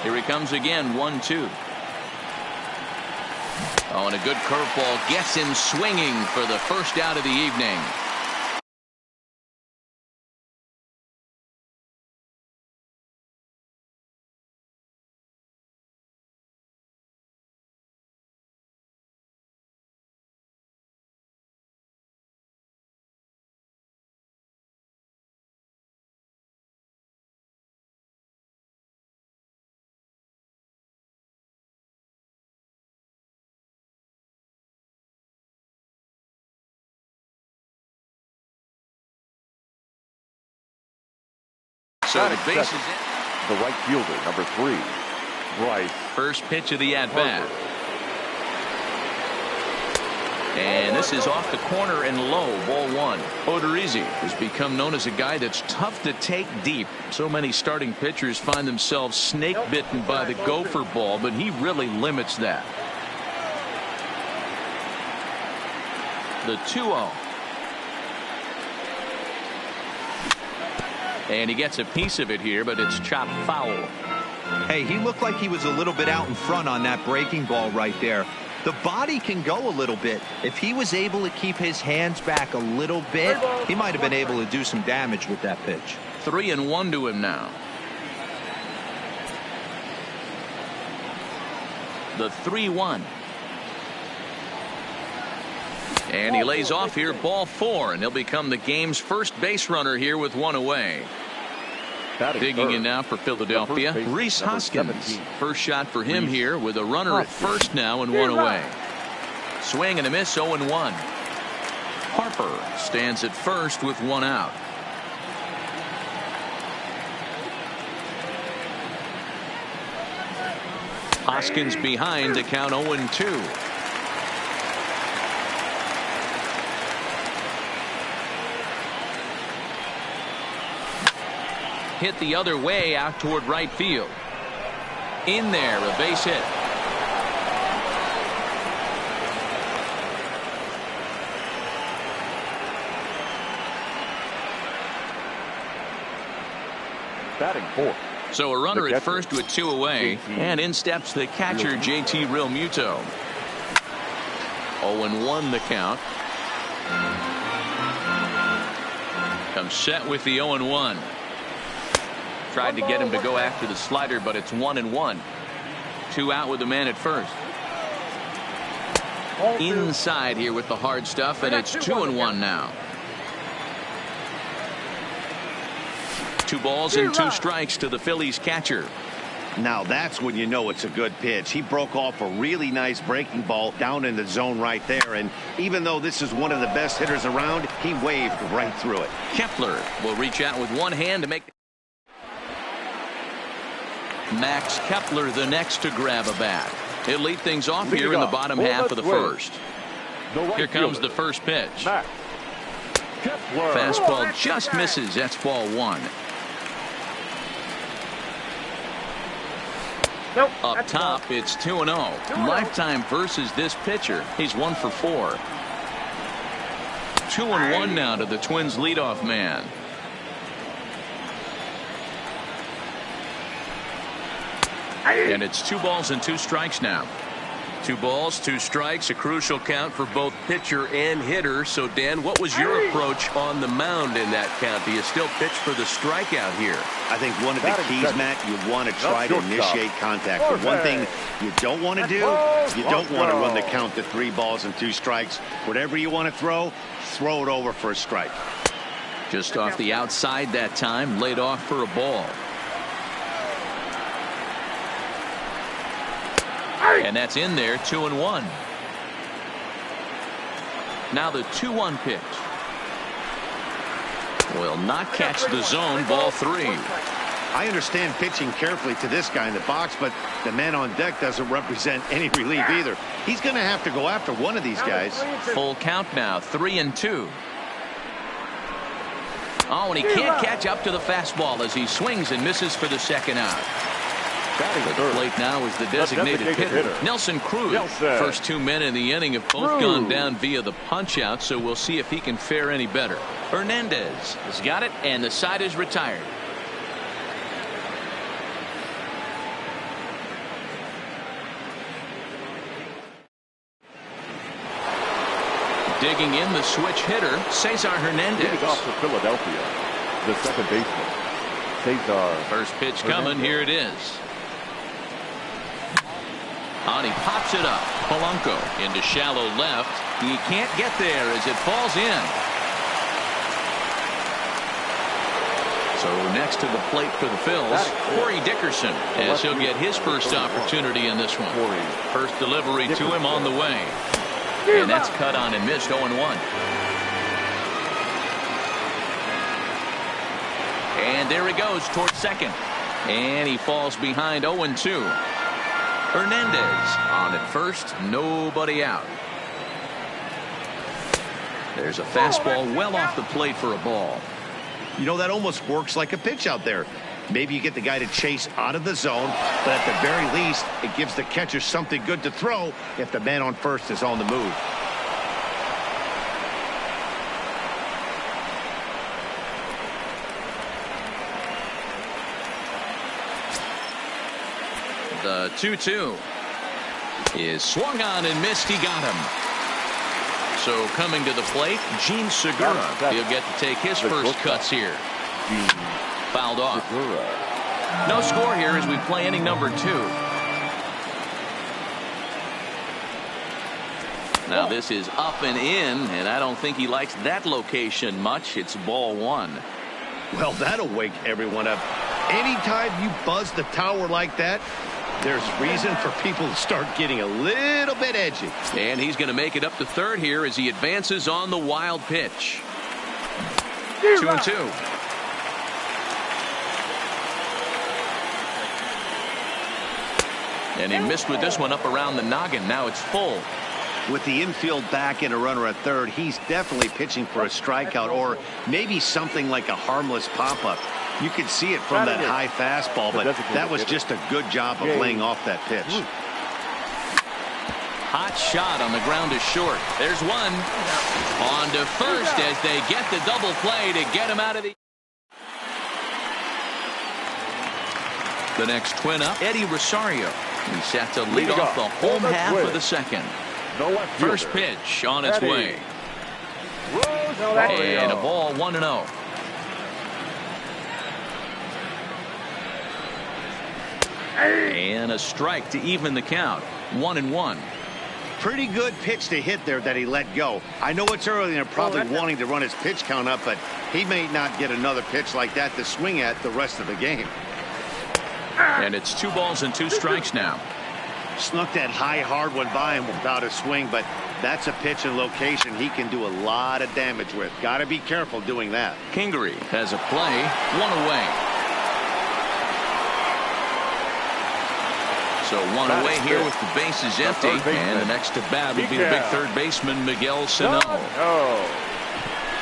Here he comes again, 1-2. Oh, and a good curveball gets him swinging for the first out of the evening. So the base is in. The right fielder, number 3, Bryce. First pitch of the at-bat. And this is off the corner and low, ball 1. Odorizzi has become known as a guy that's tough to take deep. So many starting pitchers find themselves snake bitten by the gopher ball, but he really limits that. The 2-0. And he gets a piece of it here, but it's chopped foul. Hey, he looked like he was a little bit out in front on that breaking ball right there. The body can go a little bit. If he was able to keep his hands back a little bit, he might have been able to do some damage with that pitch. 3-1 to him now. The 3-1. And he lays off here, ball 4, and he'll become the game's first base runner here with 1 away. Digging in now for Philadelphia, Rhys Hoskins. 17. First shot for him here with a runner at first now and 1 away. Swing and a miss, 0-1. Harper stands at first with 1 out. Hoskins behind to count 0-2. Hit the other way out toward right field. In there, a base hit. Batting 4th. So a runner at first with 2 away, and in steps the catcher JT Realmuto. 0-1 the count. Comes set with the 0-1. Tried to get him to go after the slider, but it's 1-1. 2 out with the man at first. Inside here with the hard stuff, and it's 2-1 now. 2 balls and 2 strikes to the Phillies catcher. Now that's when you know it's a good pitch. He broke off a really nice breaking ball down in the zone right there, and even though this is one of the best hitters around, he waved right through it. Kepler will reach out with one hand to make. Max Kepler the next to grab a bat. He'll lead things off here in the bottom half of the first. Here comes the first pitch. Fastball just misses. That's ball 1. Up top, it's 2-0. Lifetime versus this pitcher. He's 1 for 4. 2-1 now to the Twins leadoff man. And it's 2 balls and 2 strikes now. 2 balls, 2 strikes, a crucial count for both pitcher and hitter. So, Dan, what was your approach on the mound in that count? Do you still pitch for the strikeout here? I think one of the keys, Matt, you want to try to initiate contact. But one thing you don't want to do, you don't want to run the count to 3 balls and 2 strikes. Whatever you want to throw it over for a strike. Just off the outside that time, laid off for a ball. And that's in there, 2-1. Now the 2-1 pitch. Will not catch the zone, ball 3. I understand pitching carefully to this guy in the box, but the man on deck doesn't represent any relief either. He's going to have to go after one of these guys. Full count now, 3-2. Oh, and he can't catch up to the fastball as he swings and misses for the second out. At the plate now is the designated hitter, Nelson Cruz. First 2 men in the inning have both gone down via the punch out, so we'll see if he can fare any better. Hernandez has got it, and the side is retired. Digging in the switch hitter, Cesar Hernandez. Leading off for Philadelphia, the second baseman, Cesar. First pitch coming, here it is. And he pops it up. Polanco into shallow left. He can't get there as it falls in. So next to the plate for the Phils, Corey Dickerson, as he'll get his first opportunity in this one. First delivery to him on the way. And that's cut on and missed, 0-1. And there he goes towards second. And he falls behind, 0-2. Hernandez on at first, nobody out. There's a fastball well off the plate for a ball. You know, that almost works like a pitch out there. Maybe you get the guy to chase out of the zone, but at the very least, it gives the catcher something good to throw if the man on first is on the move. The 2-2 is swung on and missed. He got him. So coming to the plate, Gene Segura. He'll get to take his first cuts here. Fouled off. No score here as we play inning number 2. Now this is up and in, and I don't think he likes that location much. It's ball 1. Well, that'll wake everyone up. Anytime you buzz the tower like that, there's reason for people to start getting a little bit edgy. And he's going to make it up to third here as he advances on the wild pitch. 2-2. And he missed with this one up around the noggin. Now it's full. With the infield back and a runner at third, he's definitely pitching for a strikeout or maybe something like a harmless pop-up. You could see it from that high fastball, but that was just a good job of laying off that pitch. Hot shot on the ground is short. There's one. On to first as they get the double play to get him out of the... The next twin up, Eddie Rosario. He's set to lead off the home half of the second. First pitch on its way. And a ball, 1-0. And a strike to even the count. 1-1. Pretty good pitch to hit there that he let go. I know it's early and they're probably wanting to run his pitch count up, but he may not get another pitch like that to swing at the rest of the game. And it's 2 balls and 2 strikes now. Snuck that high hard one by him without a swing, but that's a pitch and location he can do a lot of damage with. Got to be careful doing that. Kingery has a play, 1 away. So 1 away here with the bases empty, and the next to bat will be the big third baseman Miguel Sano.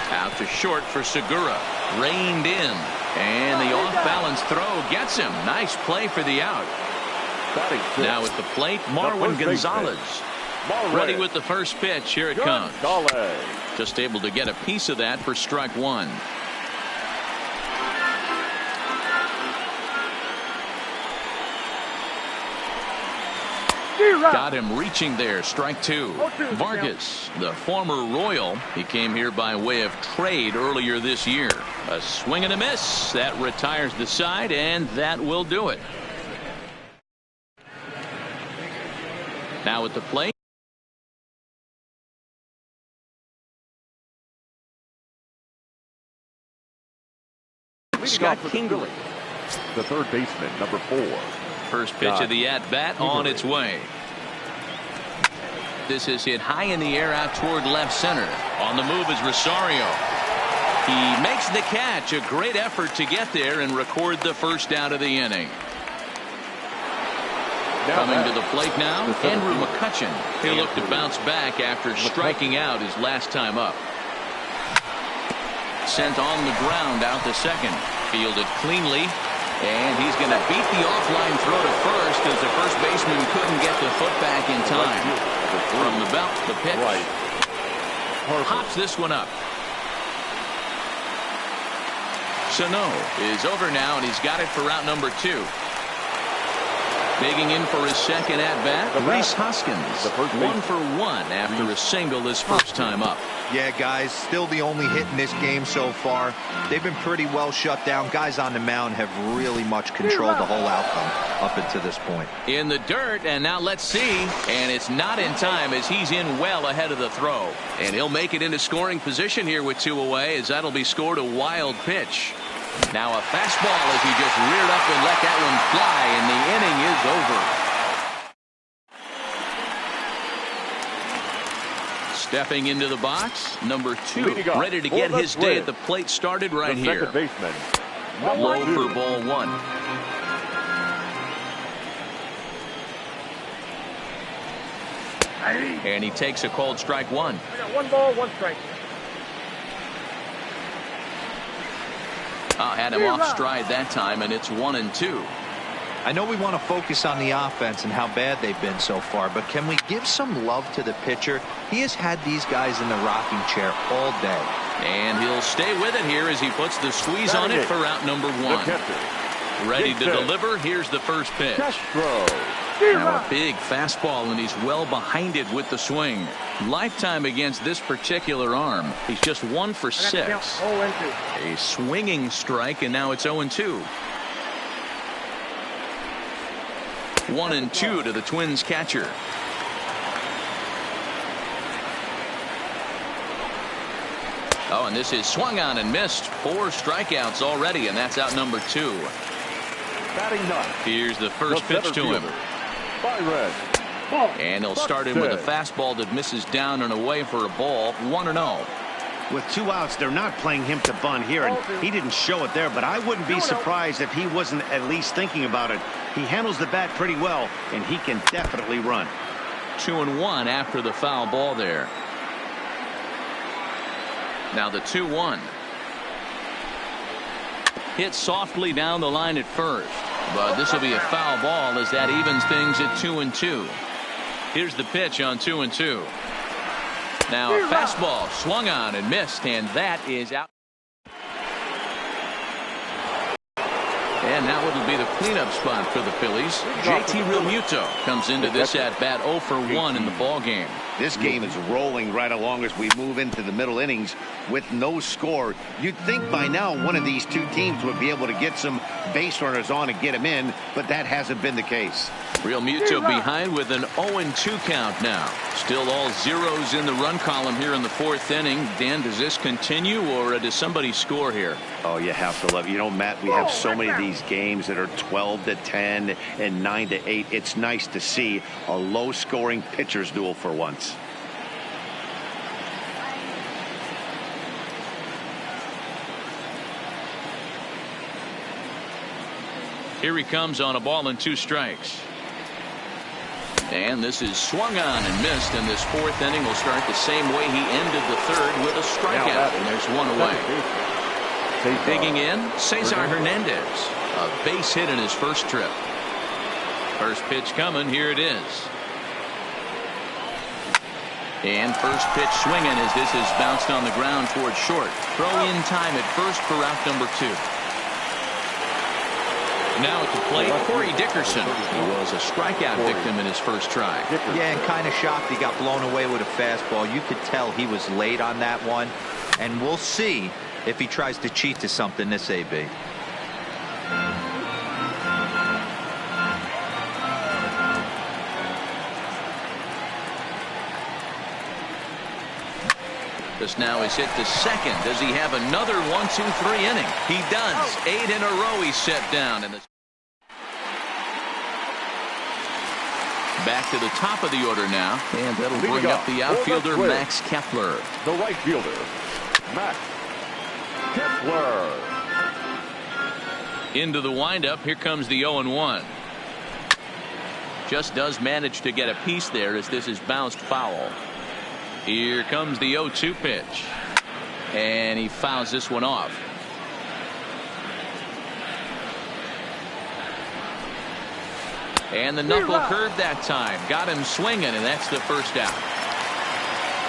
Out to short for Segura, reined in, and the off-balance throw gets him. Nice play for the out. Now at the plate, Marwin Gonzalez. Ready with the first pitch. Here it comes. Just able to get a piece of that for strike 1. Got him reaching there. Strike two. Vargas, the former Royal, he came here by way of trade earlier this year. A swing and a miss. That retires the side, and that will do it. Now at the plate. Scott Kingery, the third baseman, number 4. First pitch of the at-bat on its way. This is hit high in the air out toward left center. On the move is Rosario. He makes the catch. A great effort to get there and record the first out of the inning. Coming to the plate now, Andrew McCutchen. He'll look to bounce back after striking out his last time up. Sent on the ground out to second. Fielded cleanly. And he's going to beat the offline throw to first as the first baseman couldn't get the foot back in time. From the belt, the pitch. Hops this one up. Sano is over now, and he's got it for out number 2. Digging in for his second at-bat, Rhys Hoskins. 1 for 1 after a single his first time up. Yeah, guys, still the only hit in this game so far. They've been pretty well shut down. Guys on the mound have really much controlled the whole outcome up until this point. In the dirt, and now let's see. And it's not in time as he's in well ahead of the throw. And he'll make it into scoring position here with 2 away, as that'll be scored a wild pitch. Now a fastball as he just reared up and let that one fly, and the inning is over. Stepping into the box, number 2, ready to get his day at the plate started right here. Baseman, low for ball 1. And he takes a called strike 1. I got 1 ball, 1 strike. Had him off stride that time, and it's 1-2. I know we want to focus on the offense and how bad they've been so far, but can we give some love to the pitcher? He has had these guys in the rocking chair all day. And he'll stay with it here as he puts the squeeze on it for out number 1. Ready to deliver. Here's the first pitch. Now a big fastball, and he's well behind it with the swing. Lifetime against this particular arm. He's just 1 for 6. A swinging strike, and now it's 0-2. 1-2 to the Twins catcher. Oh, and this is swung on and missed. 4 strikeouts already, and that's out number 2. Here's the first pitch to him. And he'll start in with a fastball that misses down and away for a ball. 1-0. With 2 outs, they're not playing him to bunt here, and he didn't show it there, but I wouldn't be surprised if he wasn't at least thinking about it. He handles the bat pretty well, and he can definitely run. 2-1 after the foul ball there. Now the 2-1. Hit softly down the line at first, but this will be a foul ball as that evens things at 2-2. Here's the pitch on 2-2. Now a fastball swung on and missed, and that is out. And now it'll be the cleanup spot for the Phillies. JT Realmuto comes into this at bat 0 for 1 in the ball game. This game is rolling right along as we move into the middle innings with no score. You'd think by now one of these 2 teams would be able to get some base runners on and get them in, but that hasn't been the case. Realmuto behind with an 0-2 count now. Still all zeros in the run column here in the 4th inning. Dan, does this continue, or does somebody score here? Oh, you have to love it. You know, Matt, we have so many of these games that are 12-10 and 9-8. It's nice to see a low-scoring pitcher's duel for once. Here he comes on a ball and 2 strikes. And this is swung on and missed, and this 4th inning will start the same way he ended the 3rd with a strikeout, and there's 1 away. Digging in, Cesar Hernandez. A base hit in his first trip. First pitch coming. Here it is. And first pitch swinging as this is bounced on the ground towards short. Throw in time at first for out number 2. Now at the plate, Corey Dickerson. He was a strikeout victim in his first try. Yeah, and kind of shocked he got blown away with a fastball. You could tell he was late on that one. And we'll see if he tries to cheat to something this AB. This now is hit to second. Does he have another 1-2-3 inning? He does. 8 in a row he's set down. Back to the top of the order now. And that'll bring up the outfielder, Max Kepler. The right fielder, Max Kepler. Into the windup. Here comes the 0-1. Just does manage to get a piece there as this is bounced foul. Here comes the 0-2 pitch. And he fouls this one off. And the knuckle curve that time. Got him swinging, and that's the first out.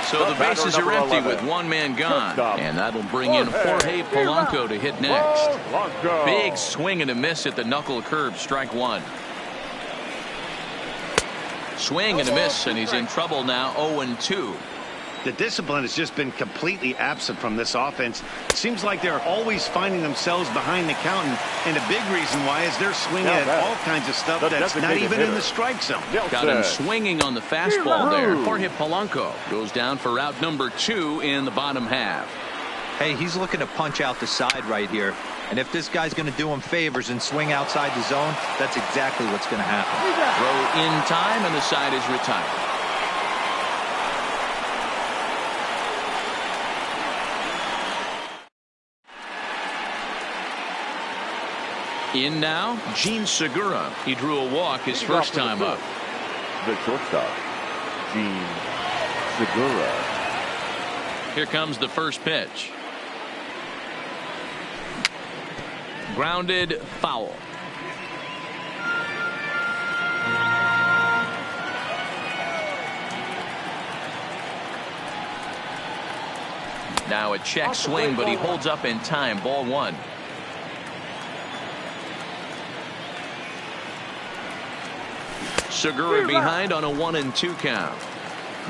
So the bases are empty with one man gone. And that'll bring in Jorge Polanco to hit next. Big swing and a miss at the knuckle curve. Strike one. Swing and a miss, and he's in trouble now. 0-2. The discipline has just been completely absent from this offense. It seems like they're always finding themselves behind the count, and a big reason why is they're swinging at all kinds of stuff that's not even in the strike zone. Got him swinging on the fastball there. Jorge Polanco goes down for out number 2 in the bottom half. Hey, he's looking to punch out the side right here. And if this guy's going to do him favors and swing outside the zone, that's exactly what's going to happen. Throw in time, and the side is retired. In now, Gene Segura. He drew a walk his first time up. The shortstop, Gene Segura. Here comes the first pitch. Grounded foul. Now a check swing, but he holds up in time. Ball one. Segura behind on a 1-2 count.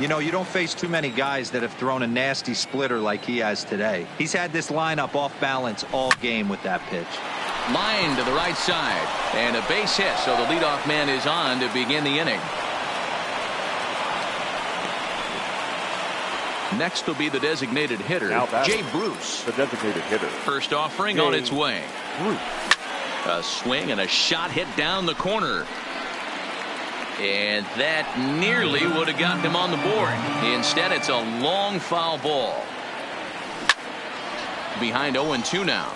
You know, you don't face too many guys that have thrown a nasty splitter like he has today. He's had this lineup off balance all game with that pitch. Line to the right side, and a base hit, so the leadoff man is on to begin the inning. Next will be the designated hitter, Jay Bruce. The designated hitter. First offering on its way. Bruce. A swing and a shot hit down the corner. And that nearly would have gotten him on the board. Instead, it's a long foul ball. Behind 0-2 now.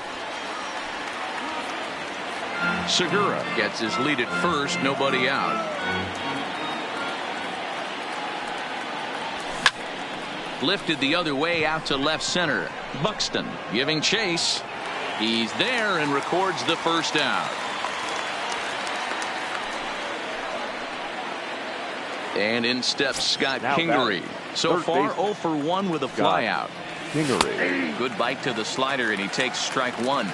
Segura gets his lead at first, nobody out. Lifted the other way out to left center. Buxton giving chase. He's there and records the first out. And in steps Scott Kingery. So far 0 for 1 with a flyout. Kingery. Good bite to the slider, and he takes strike one.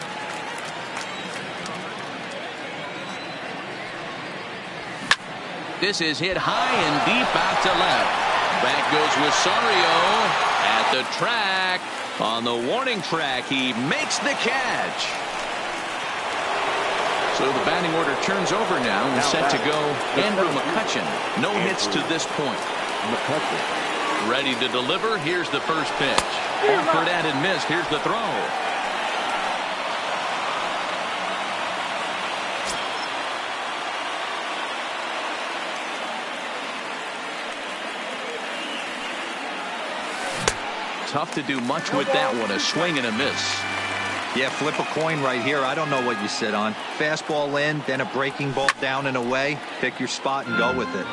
This is hit high and deep out to left. Back goes Rosario at the track. On the warning track, he makes the catch. So the batting order turns over now and set to go Andrew McCutchen. No hits to this point. McCutchen. Ready to deliver. Here's the first pitch. Offered and missed. Here's the throw. Tough to do much with that one. A swing and a miss. Yeah, flip a coin right here. I don't know what you sit on. Fastball in, then a breaking ball down and away. Pick your spot and go with it.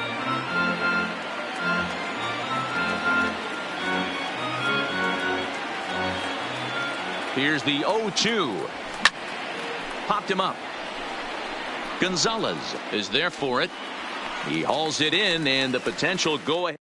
Here's the 0-2. Popped him up. Gonzalez is there for it. He hauls it in, and the potential go ahead.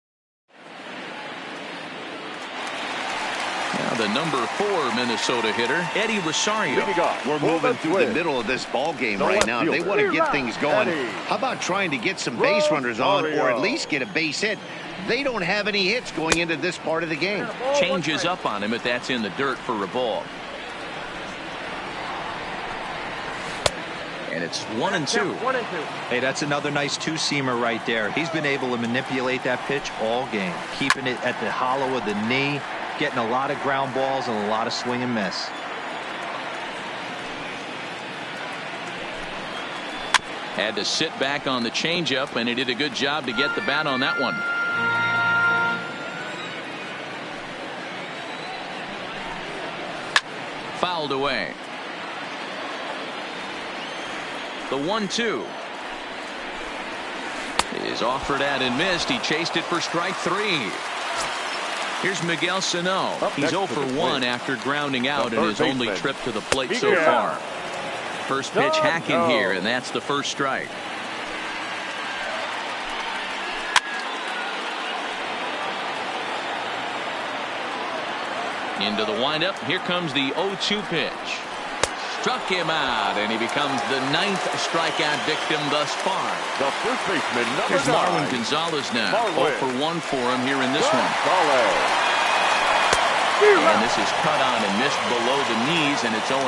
the number 4 Minnesota hitter, Eddie Rosario. We're moving through the middle of this ball game right now. If they want to get things going, how about trying to get some base runners on or at least get a base hit? They don't have any hits going into this part of the game. Changes up on him, but that's in the dirt for a ball. And it's 1-2. Hey, that's another nice two-seamer right there. He's been able to manipulate that pitch all game, keeping it at the hollow of the knee, getting a lot of ground balls and a lot of swing and miss. Had to sit back on the changeup, and he did a good job to get the bat on that one. Fouled away. The 1-2 is offered at and missed. He chased it for strike 3. Here's Miguel Sano. He's 0 for 1 after grounding out in his only trip to the plate so far. First pitch hacking here, and that's the first strike. Into the windup. Here comes the 0-2 pitch. Struck him out, and he becomes the 9th strikeout victim thus far. The first baseman, number 9. Here's Marwin Gonzalez now. 0 for 1 for him here in this one. And this is cut on and missed below the knees, and it's 0-1.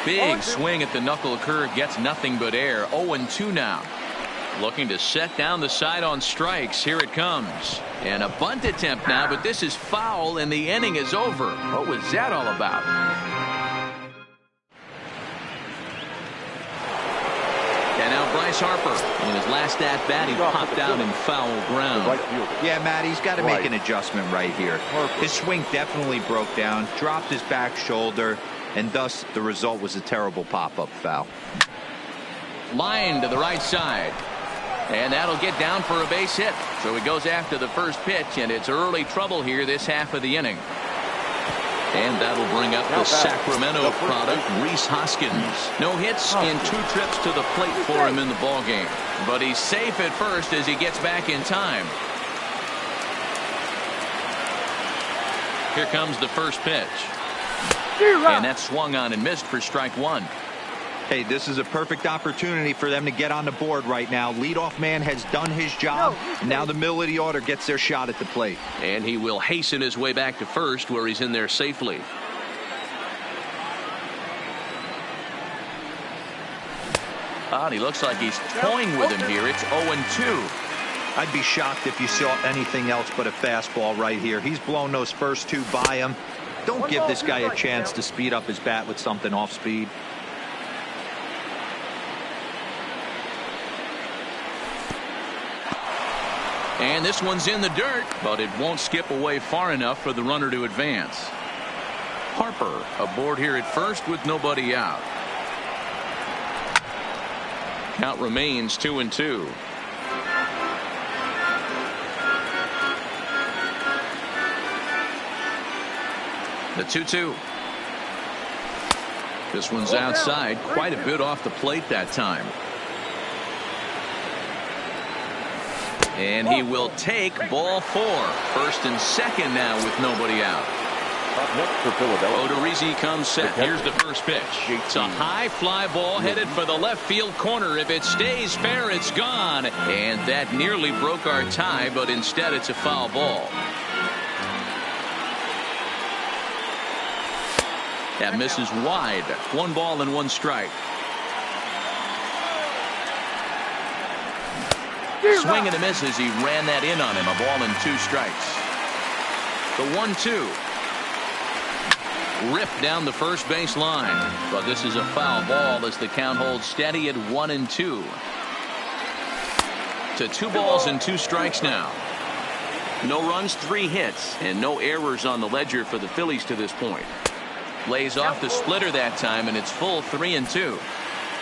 Big swing at the knuckle curve, gets nothing but air. 0-2 now. Looking to set down the side on strikes. Here it comes. And a bunt attempt now, but this is foul, and the inning is over. What was that all about? And now Bryce Harper. In his last at-bat, he popped out in foul ground. Yeah, Matt, he's got to make an adjustment right here. His swing definitely broke down, dropped his back shoulder, and thus the result was a terrible pop-up foul. Line to the right side. And that'll get down for a base hit. So he goes after the first pitch, and it's early trouble here this half of the inning. And that'll bring up the Sacramento product, Rhys Hoskins. No hits in 2 trips to the plate for him in the ballgame. But he's safe at first as he gets back in time. Here comes the first pitch. And that's swung on and missed for strike 1. Hey, this is a perfect opportunity for them to get on the board right now. Leadoff man has done his job. And now the middle of the order gets their shot at the plate. And he will hasten his way back to first, where he's in there safely. And he looks like he's toying with him here. It's 0-2. I'd be shocked if you saw anything else but a fastball right here. He's blown those first 2 by him. Don't give this guy a chance to speed up his bat with something off speed. And this one's in the dirt, but it won't skip away far enough for the runner to advance. Harper aboard here at first with nobody out. Count remains 2-2. The 2-2. This one's outside, quite a bit off the plate that time. And he will take ball 4. First and second now with nobody out. Up next for Philadelphia. Odorizzi comes set. Here's the first pitch. It's a high fly ball headed for the left field corner. If it stays fair, it's gone. And that nearly broke our tie, but instead it's a foul ball. That misses wide. 1 ball and 1 strike. Swing and a miss as he ran that in on him. A ball and 2 strikes. The 1-2. Ripped down the first base line. But this is a foul ball as the count holds steady at 1-2. To 2 balls and 2 strikes now. No runs, 3 hits, and no errors on the ledger for the Phillies to this point. Lays off the splitter that time, and it's full 3-2.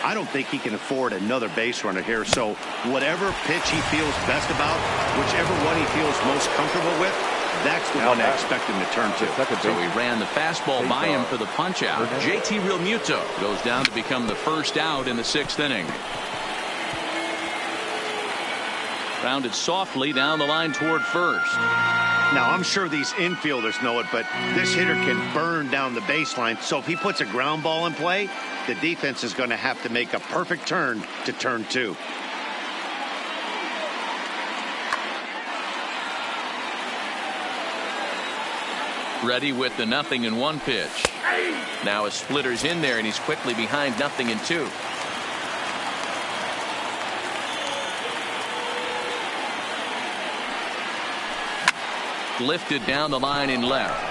I don't think he can afford another base runner here, so whatever pitch he feels best about, whichever one he feels most comfortable with, that's the one I expect him to turn to. So he ran the fastball by him for the punch out. JT Realmuto goes down to become the first out in the 6th inning. Grounded softly down the line toward first. Now, I'm sure these infielders know it, but this hitter can burn down the baseline. So if he puts a ground ball in play, the defense is going to have to make a perfect turn to turn 2. Ready with the 0-1 pitch. Now a splitter's in there, and he's quickly behind 0-2. Lifted down the line in left.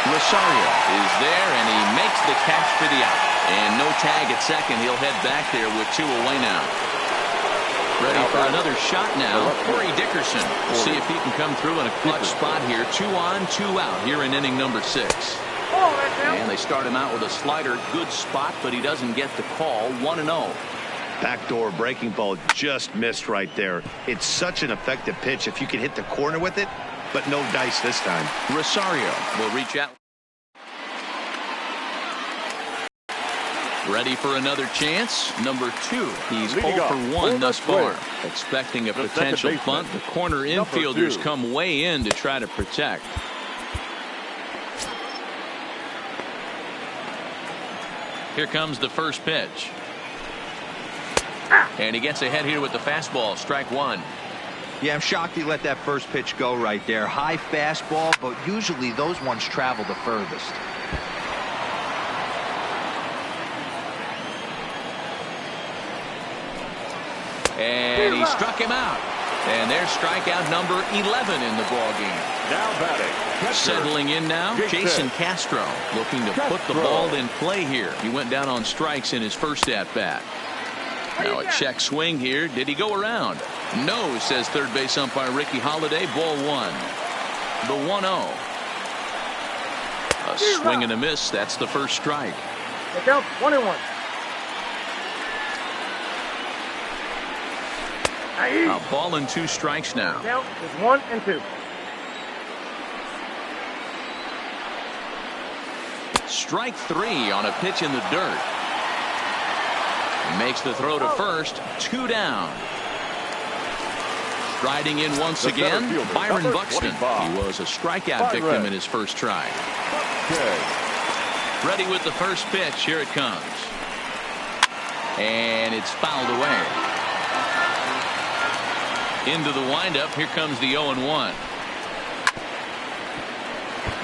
Rosario is there, and he makes the catch for the out. And no tag at second. He'll head back there with 2 away now. Ready for another shot now. Corey Dickerson. We'll see if he can come through in a clutch spot here. 2 on, 2 out here in inning number 6. And they start him out with a slider. Good spot, but he doesn't get the call. 1-0. Backdoor breaking ball just missed right there. It's such an effective pitch if you can hit the corner with it, but no dice this time. Rosario will reach out. Ready for another chance. Number 2. He's 0 for 1 thus far. Expecting a potential bunt. The corner infielders come way in to try to protect. Here comes the first pitch. And he gets ahead here with the fastball. Strike 1. Yeah, I'm shocked he let that first pitch go right there. High fastball, but usually those ones travel the furthest. And he struck him out. And there's strikeout number 11 in the ball game. Now batting. Settling in now, Jason Castro, looking to put the ball in play here. He went down on strikes in his first at-bat. Now a check swing here. Did he go around? No, says third base umpire Ricky Holiday. Ball 1. The 1-0. A swing and a miss. That's the first strike. Look out, 1-1. A ball and 2 strikes now. Count is 1 and 2. Strike 3 on a pitch in the dirt. He makes the throw to first. 2 down. Striding in once again, Byron Buxton. He was a strikeout victim in his first try. Ready with the first pitch. Here it comes. And it's fouled away. Into the windup. Here comes the 0-1.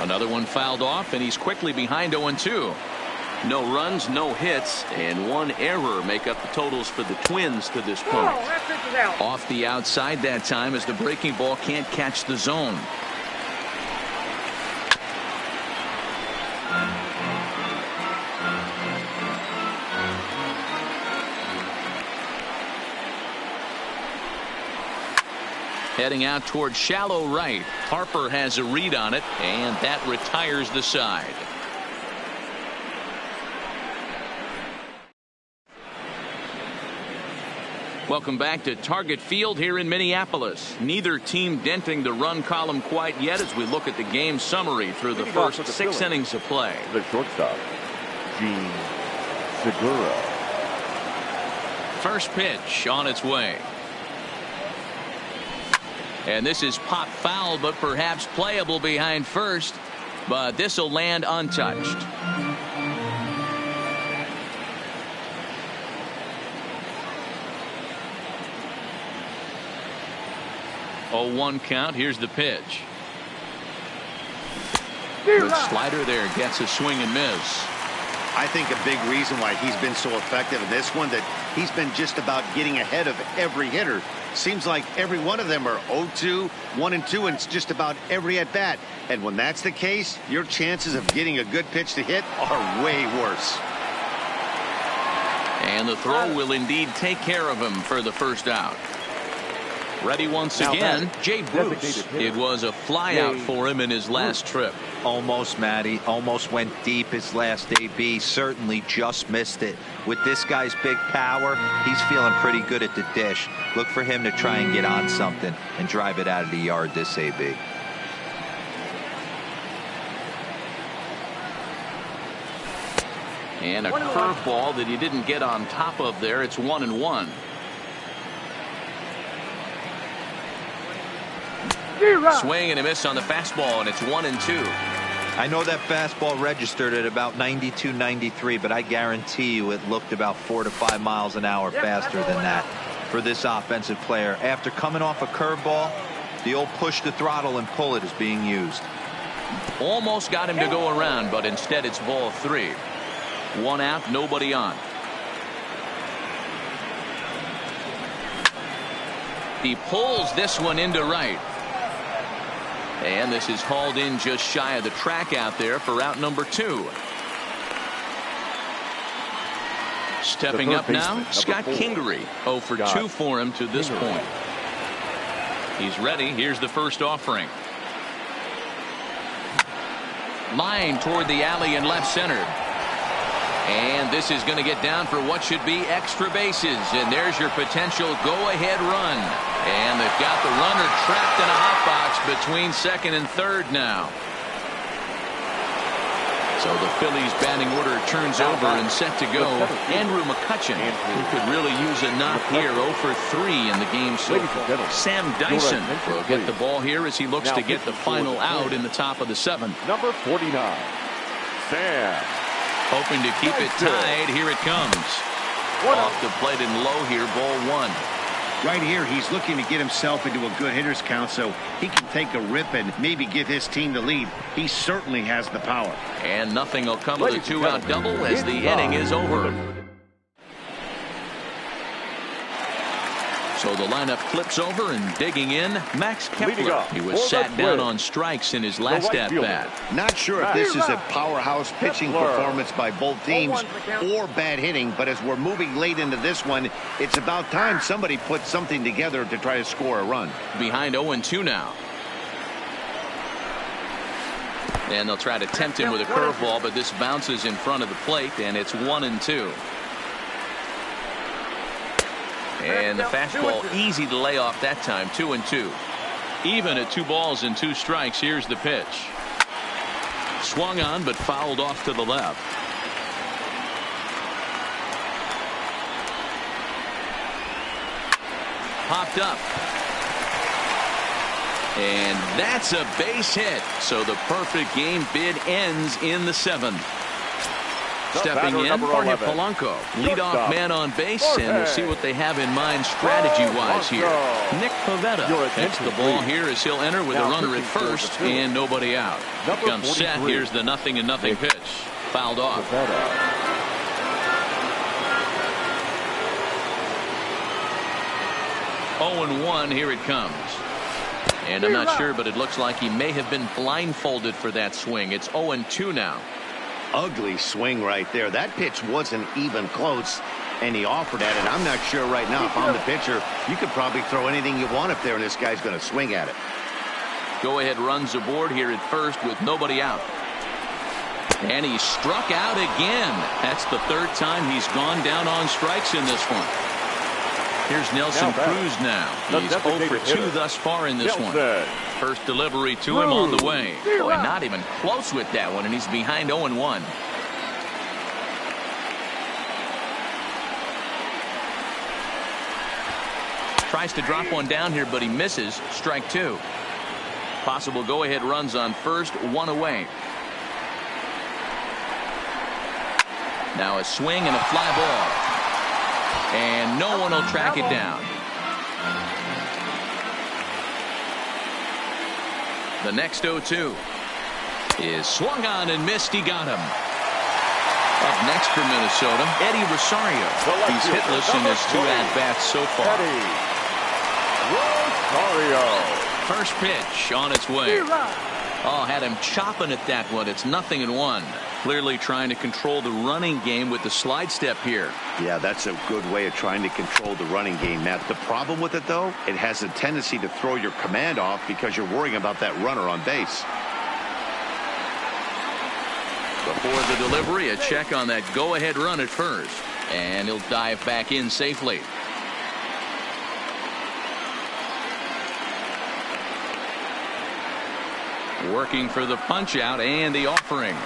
Another one fouled off, and he's quickly behind 0-2. No runs, no hits, and 1 error make up the totals for the Twins to this point. Off the outside that time as the breaking ball can't catch the zone. Heading out towards shallow right. Harper has a read on it, and that retires the side. Welcome back to Target Field here in Minneapolis. Neither team denting the run column quite yet as we look at the game summary through the first 6 innings of play. The shortstop, Gene Segura. First pitch on its way. And this is pop foul, but perhaps playable behind first. But this will land untouched. 0-1 count. Here's the pitch. Good slider there. Gets a swing and miss. I think a big reason why he's been so effective in this one, that he's been just about getting ahead of every hitter. Seems like every one of them are 0-2, 1-2, and it's just about every at-bat. And when that's the case, your chances of getting a good pitch to hit are way worse. And the throw will indeed take care of him for the first out. Ready once again, Jay Bruce. It was a flyout for him in his last trip. Almost, Matty. Almost went deep his last AB. Certainly just missed it. With this guy's big power, he's feeling pretty good at the dish. Look for him to try and get on something and drive it out of the yard this AB. And a curveball that he didn't get on top of there. It's 1-1. Swing and a miss on the fastball, and it's 1-2. I know that fastball registered at about 92, 93, but I guarantee you it looked about 4 to 5 miles an hour faster than that for this offensive player. After coming off a curveball, the old push the throttle and pull it is being used. Almost got him to go around, but instead it's ball 3. 1 out, nobody on. He pulls this one into right. And this is hauled in just shy of the track out there for out number 2. Stepping up now, Scott Kingery. 0 for 2 for him to this point. He's ready. Here's the first offering. Line toward the alley in left center. And this is going to get down for what should be extra bases. And there's your potential go-ahead run. And they've got the runner trapped in a hot box between second and third now. So the Phillies batting order turns over and set to go. Andrew McCutchen, who could really use a knock here. 0 for 3 in the game so far. Sam Dyson will get the ball here as he looks to get the final out in the top of the 7th. Number 49, Sam. Hoping to keep it tied. Here it comes. Off the plate and low here, ball 1. Right here, he's looking to get himself into a good hitter's count so he can take a rip and maybe give his team the lead. He certainly has the power. And nothing will come of the 2-out double as the inning is over. So the lineup flips over, and digging in, Max Kepler. He was sat down on strikes in his last at-bat. Not sure if this is a powerhouse pitching performance by both teams or bad hitting, but as we're moving late into this one, it's about time somebody put something together to try to score a run. Behind 0-2 now. And they'll try to tempt him with a curveball, but this bounces in front of the plate, and it's 1-2. And the fastball easy to lay off that time. 2-2. Even at 2 balls and 2 strikes. Here's the pitch. Swung on but fouled off to the left. Popped up. And that's a base hit. So the perfect game bid ends in the 7th. Stepping in, Jorge Polanco, leadoff man on base, and we'll see what they have in mind strategy-wise here. Nick Pivetta takes the ball here as he'll enter with a runner at first and nobody out. Comes set. Here's the 0-0 pitch. Fouled off. 0-1. Here it comes. And I'm not sure, but it looks like he may have been blindfolded for that swing. It's 0-2 now. Ugly swing right there. That pitch wasn't even close, and he offered at it. I'm not sure right now if I'm the pitcher, you could probably throw anything you want up there, and this guy's going to swing at it. Go ahead runs aboard here at first with nobody out. And he struck out again. That's the 3rd time he's gone down on strikes in this one. Here's Nelson Cruz now. He's 0 for 2 thus far in this one. First delivery to him on the way. Boy, not even close with that one, and he's behind 0-1. Tries to drop one down here, but he misses. Strike 2. Possible go-ahead runs on first, 1 away. Now a swing and a fly ball. And no one will track it down. The next 0-2 is swung on and missed. He got him. Up next for Minnesota, Eddie Rosario. He's hitless in his 2 at-bats so far. Rosario. First pitch on its way. Oh, had him chopping at that one. It's 0-1. Clearly trying to control the running game with the slide step here. Yeah, that's a good way of trying to control the running game, Matt. The problem with it, though, it has a tendency to throw your command off because you're worrying about that runner on base. Before the delivery, a check on that go-ahead run at first. And he'll dive back in safely. Working for the punch-out and the offering.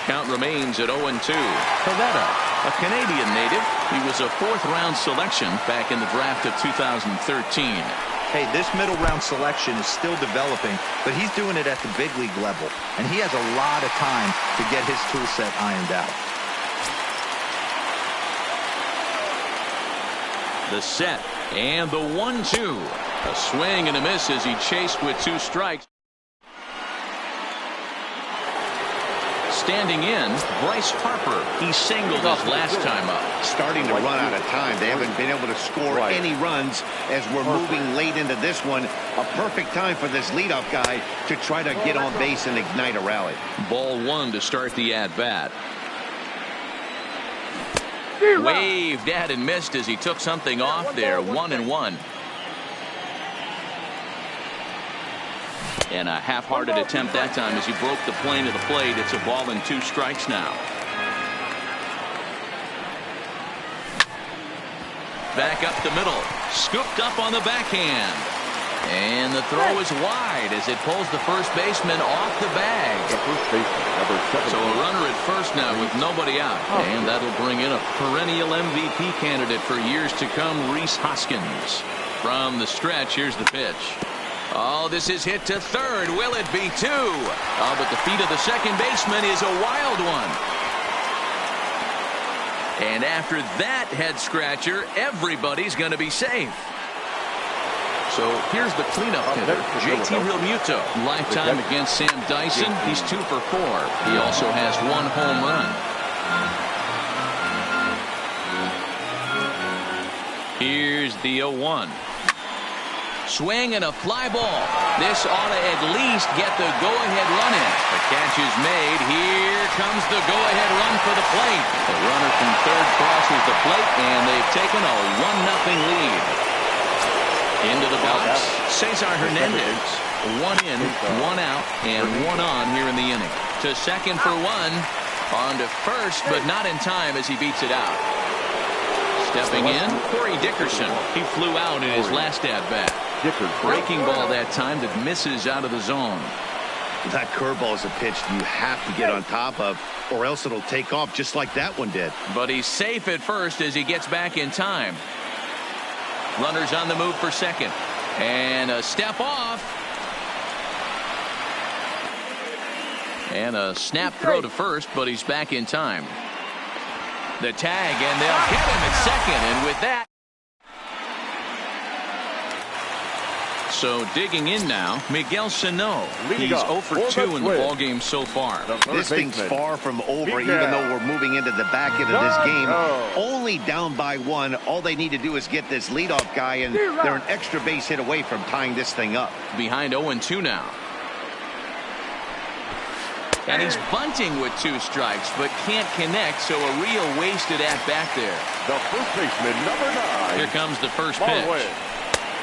Count remains at 0-2. Pivetta, a Canadian native. He was a 4th-round selection back in the draft of 2013. Hey, this middle round selection is still developing, but he's doing it at the big league level, and he has a lot of time to get his tool set ironed out. The set and the 1-2. A swing and a miss as he chased with 2 strikes. Standing in, Bryce Harper. He singled his last time up. Starting to run out of time. They haven't been able to score any runs as we're moving late into this one. A perfect time for this leadoff guy to try to get on base and ignite a rally. Ball 1 to start the at-bat. Waved at and missed as he took something off there. 1-1. And a half-hearted attempt that time as he broke the plane of the plate. It's a ball and 2 strikes now. Back up the middle. Scooped up on the backhand. And the throw is wide as it pulls the first baseman off the bag. So a runner at first now with nobody out. And that'll bring in a perennial MVP candidate for years to come, Rhys Hoskins. From the stretch, here's the pitch. Oh, this is hit to third. Will it be 2? Oh, but the feet of the second baseman is a wild one. And after that head scratcher, everybody's going to be safe. So here's the cleanup hitter, JT Realmuto. Lifetime against Sam Dyson. He's 2 for 4. He also has 1 home run. Here's the 0-1. Swing and a fly ball. This ought to at least get the go-ahead run in. The catch is made. Here comes the go-ahead run for the plate. The runner from third crosses the plate, and they've taken a 1-0 lead. Into the box, Cesar Hernandez. 1 in, 1 out, and 1 on here in the inning. To second for 1. On to first, but not in time as he beats it out. Stepping in, Corey Dickerson. He flew out in his last at-bat. Breaking ball that time that misses out of the zone. That curveball is a pitch you have to get on top of, or else it'll take off just like that one did. But he's safe at first as he gets back in time. Runners on the move for second. And a step off. And a snap throw to first, but he's back in time. The tag, and they'll get him at second, and with that. So digging in now, Miguel Sano. He's 0 for 2 in the ballgame so far. This thing's far from over, even though we're moving into the back end of this game. Only down by 1. All they need to do is get this leadoff guy, and they're an extra base hit away from tying this thing up. Behind 0-2 now. And he's bunting with 2 strikes, but can't connect, so a real wasted at-bat there. The first baseman, number 9. Here comes the first pitch.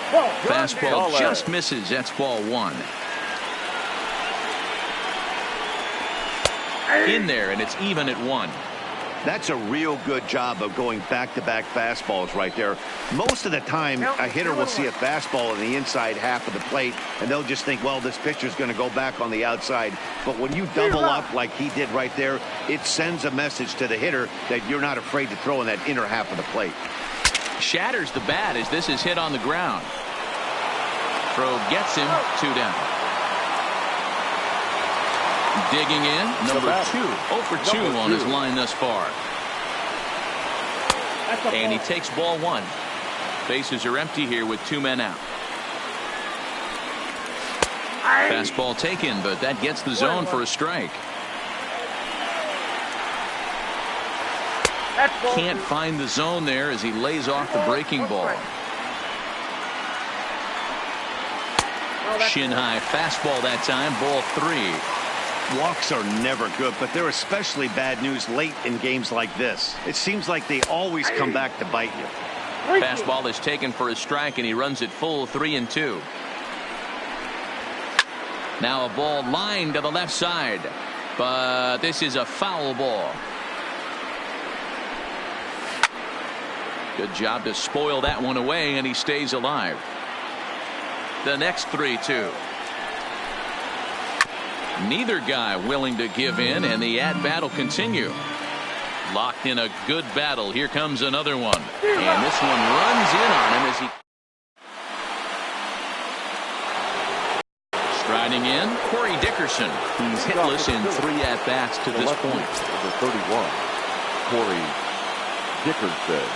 Fastball just misses. That's ball 1. In there, and it's even at 1. That's a real good job of going back-to-back fastballs right there. Most of the time, a hitter will see a fastball in the inside half of the plate, and they'll just think, well, this pitcher's going to go back on the outside. But when you double up like he did right there, it sends a message to the hitter that you're not afraid to throw in that inner half of the plate. Shatters the bat as this is hit on the ground. Throw gets him 2 down. Digging in, number 2. 0 for 2 on his line thus far. And he takes ball 1. Bases are empty here with 2 men out. Fastball taken, but that gets the zone for a strike. Can't find the zone there as he lays off the breaking ball. Shin high fastball that time, ball 3. Walks are never good, but they're especially bad news late in games like this. It seems like they always come back to bite you. Fastball is taken for a strike, and he runs it full 3-2. Now a ball lined to the left side, but this is a foul ball. Good job to spoil that one away, and he stays alive. The next 3-2. Neither guy willing to give in, and the at-bat will continue. Locked in a good battle. Here comes another one. And this one runs in on him as he... Riding in, Corey Dickerson. He's hitless in 3 at-bats to this point. Number 31, Corey Dickerson.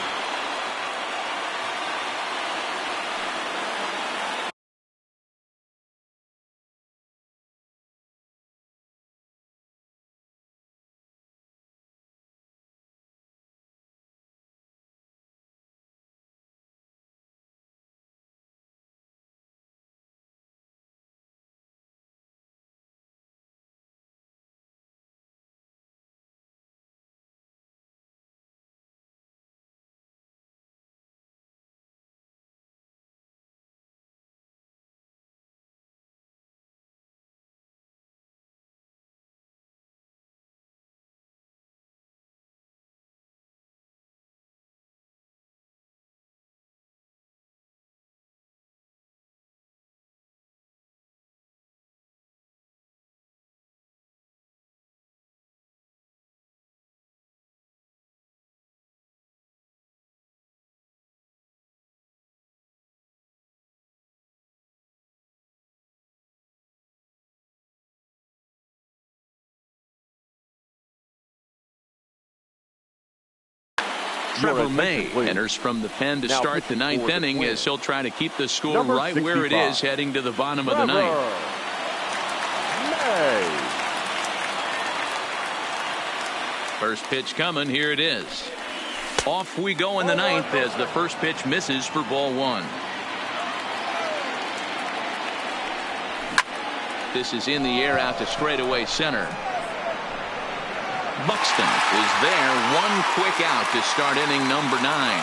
Trevor May enters from the pen to start the 9th inning as he'll try to keep the score right where it is heading to the bottom of the 9th. First pitch coming. Here it is. Off we go in the 9th as the first pitch misses for ball 1. This is in the air out to straightaway center. Buxton is there. One quick out to start inning number 9.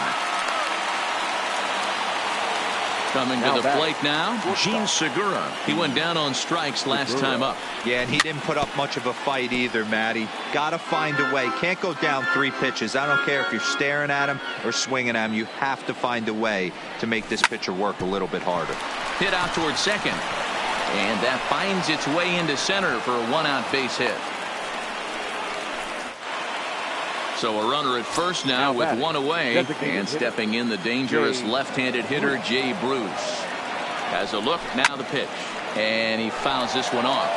Coming to the plate now, Gene Segura. He went down on strikes last time up. Yeah, and he didn't put up much of a fight either, Matty. Got to find a way. Can't go down 3 pitches. I don't care if you're staring at him or swinging at him. You have to find a way to make this pitcher work a little bit harder. Hit out towards second. And that finds its way into center for a 1-out base hit. So a runner at first now with 1 away, and stepping in the dangerous left-handed hitter Jay Bruce. Has a look, now the pitch, and he fouls this one off.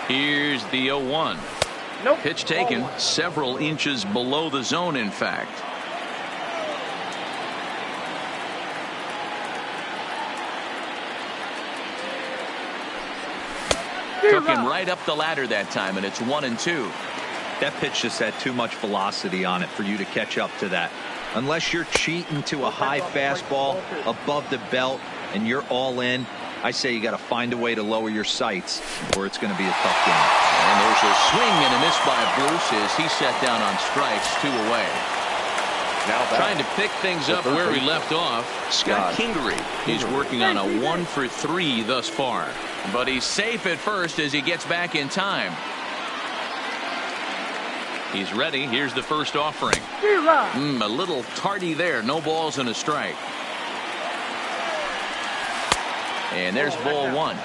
Here's the 0-1. Pitch taken several inches below the zone, in fact. Took him right up the ladder that time, and it's 1-2. That pitch just had too much velocity on it for you to catch up to that. Unless you're cheating to a high fastball above the belt and you're all in, I say you got to find a way to lower your sights or it's going to be a tough game. And there's a swing and a miss by Bruce as he sat down on strikes, 2 away. Now trying to pick things up where he left off, Scott Kingery. He's working on a 1 for 3 thus far. But he's safe at first as he gets back in time. He's ready. Here's the first offering. A little tardy there. No balls and a strike. And there's ball 1.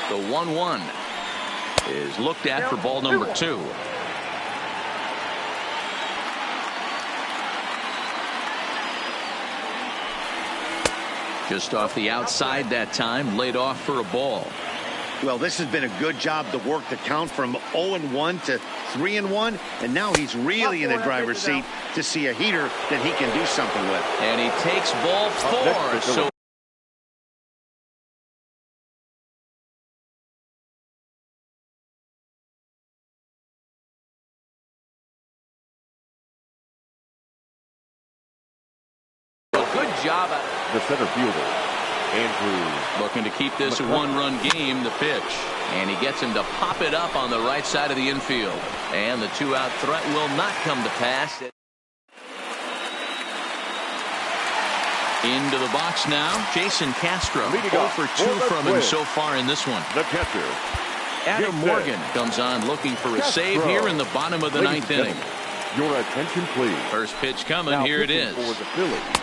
The 1-1 is looked at for ball number 2. Just off the outside that time, laid off for a ball. Well, this has been a good job to work the count from 0-1 to 3-1, and now he's really in the driver's seat to see a heater that he can do something with. And he takes ball 4. So good job. The center fielder, Andrew. Looking to keep this a 1-run game, the pitch. And he gets him to pop it up on the right side of the infield. And the 2-out threat will not come to pass. Into the box now, Jason Castro. 0 for 2 from him so far in this one. The catcher, Adam Morgan comes on looking for a save here in the bottom of the 9th inning. Your attention, please. First pitch coming. Here it is. For the Phillies.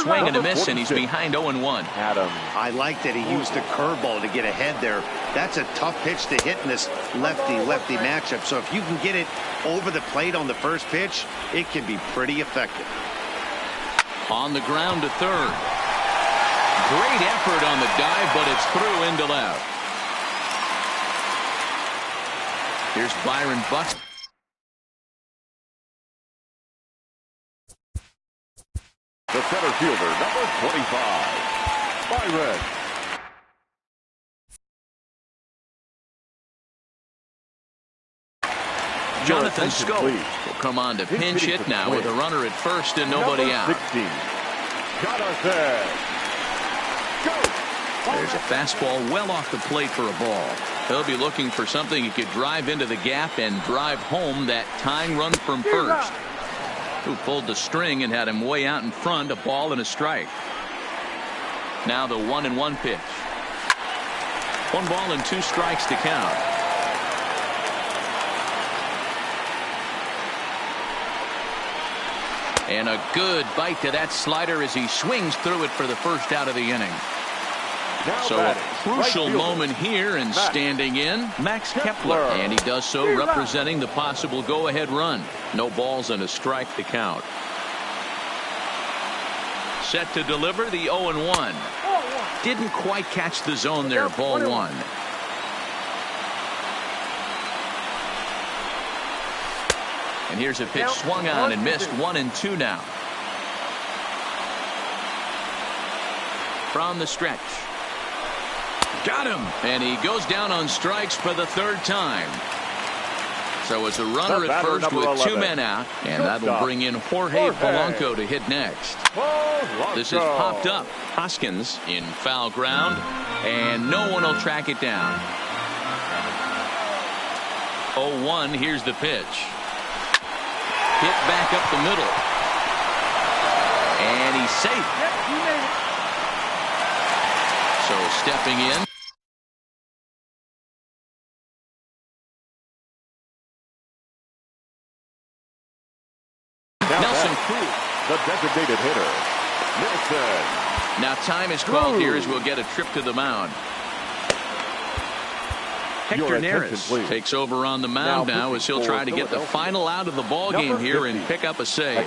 Swing and a miss, and he's behind 0-1. Adam. I like that he used the curveball to get ahead there. That's a tough pitch to hit in this lefty-lefty matchup. So if you can get it over the plate on the first pitch, it can be pretty effective. On the ground to third. Great effort on the dive, but it's through into left. Here's Byron Buxton. The center fielder, number 25, Byron. Jonathan Scope will come on to pinch hit now with a runner at first and nobody out. 16, Jonathan Scope. There's a fastball well off the plate for a ball. He'll be looking for something he could drive into the gap and drive home that tying run from first. Who pulled the string and had him way out in front, a ball and a strike. Now the 1-1 pitch. 1 ball and 2 strikes to count. And a good bite to that slider as he swings through it for the first out of the inning. So a crucial moment here, and standing in, Max Kepler. And he does so representing the possible go-ahead run. No balls and a strike to count. Set to deliver the 0-1. Didn't quite catch the zone there, ball 1. And here's a pitch swung on and missed. 1-2 now. From the stretch. Got him. And he goes down on strikes for the 3rd time. So it's a runner at first with 2 men out. And that'll bring in Jorge Polanco to hit next. This is popped up. Hoskins in foul ground. And no one will track it down. 0-1. Here's the pitch. Hit back up the middle. And he's safe. So stepping in. Nelson Cruz, the designated hitter. Nelson. Now time is called here as we'll get a trip to the mound. Hector Neris takes over on the mound now as he'll try to get the final out of the ball game here and pick up a save.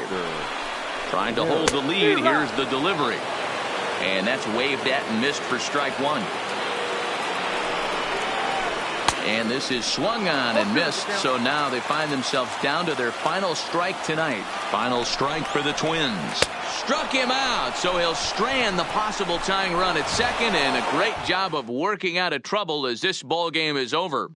Trying to hold the lead. Here's the delivery. And that's waved at and missed for strike 1. And this is swung on and missed. So now they find themselves down to their final strike tonight. Final strike for the Twins. Struck him out, so he'll strand the possible tying run at second, and a great job of working out of trouble as this ball game is over.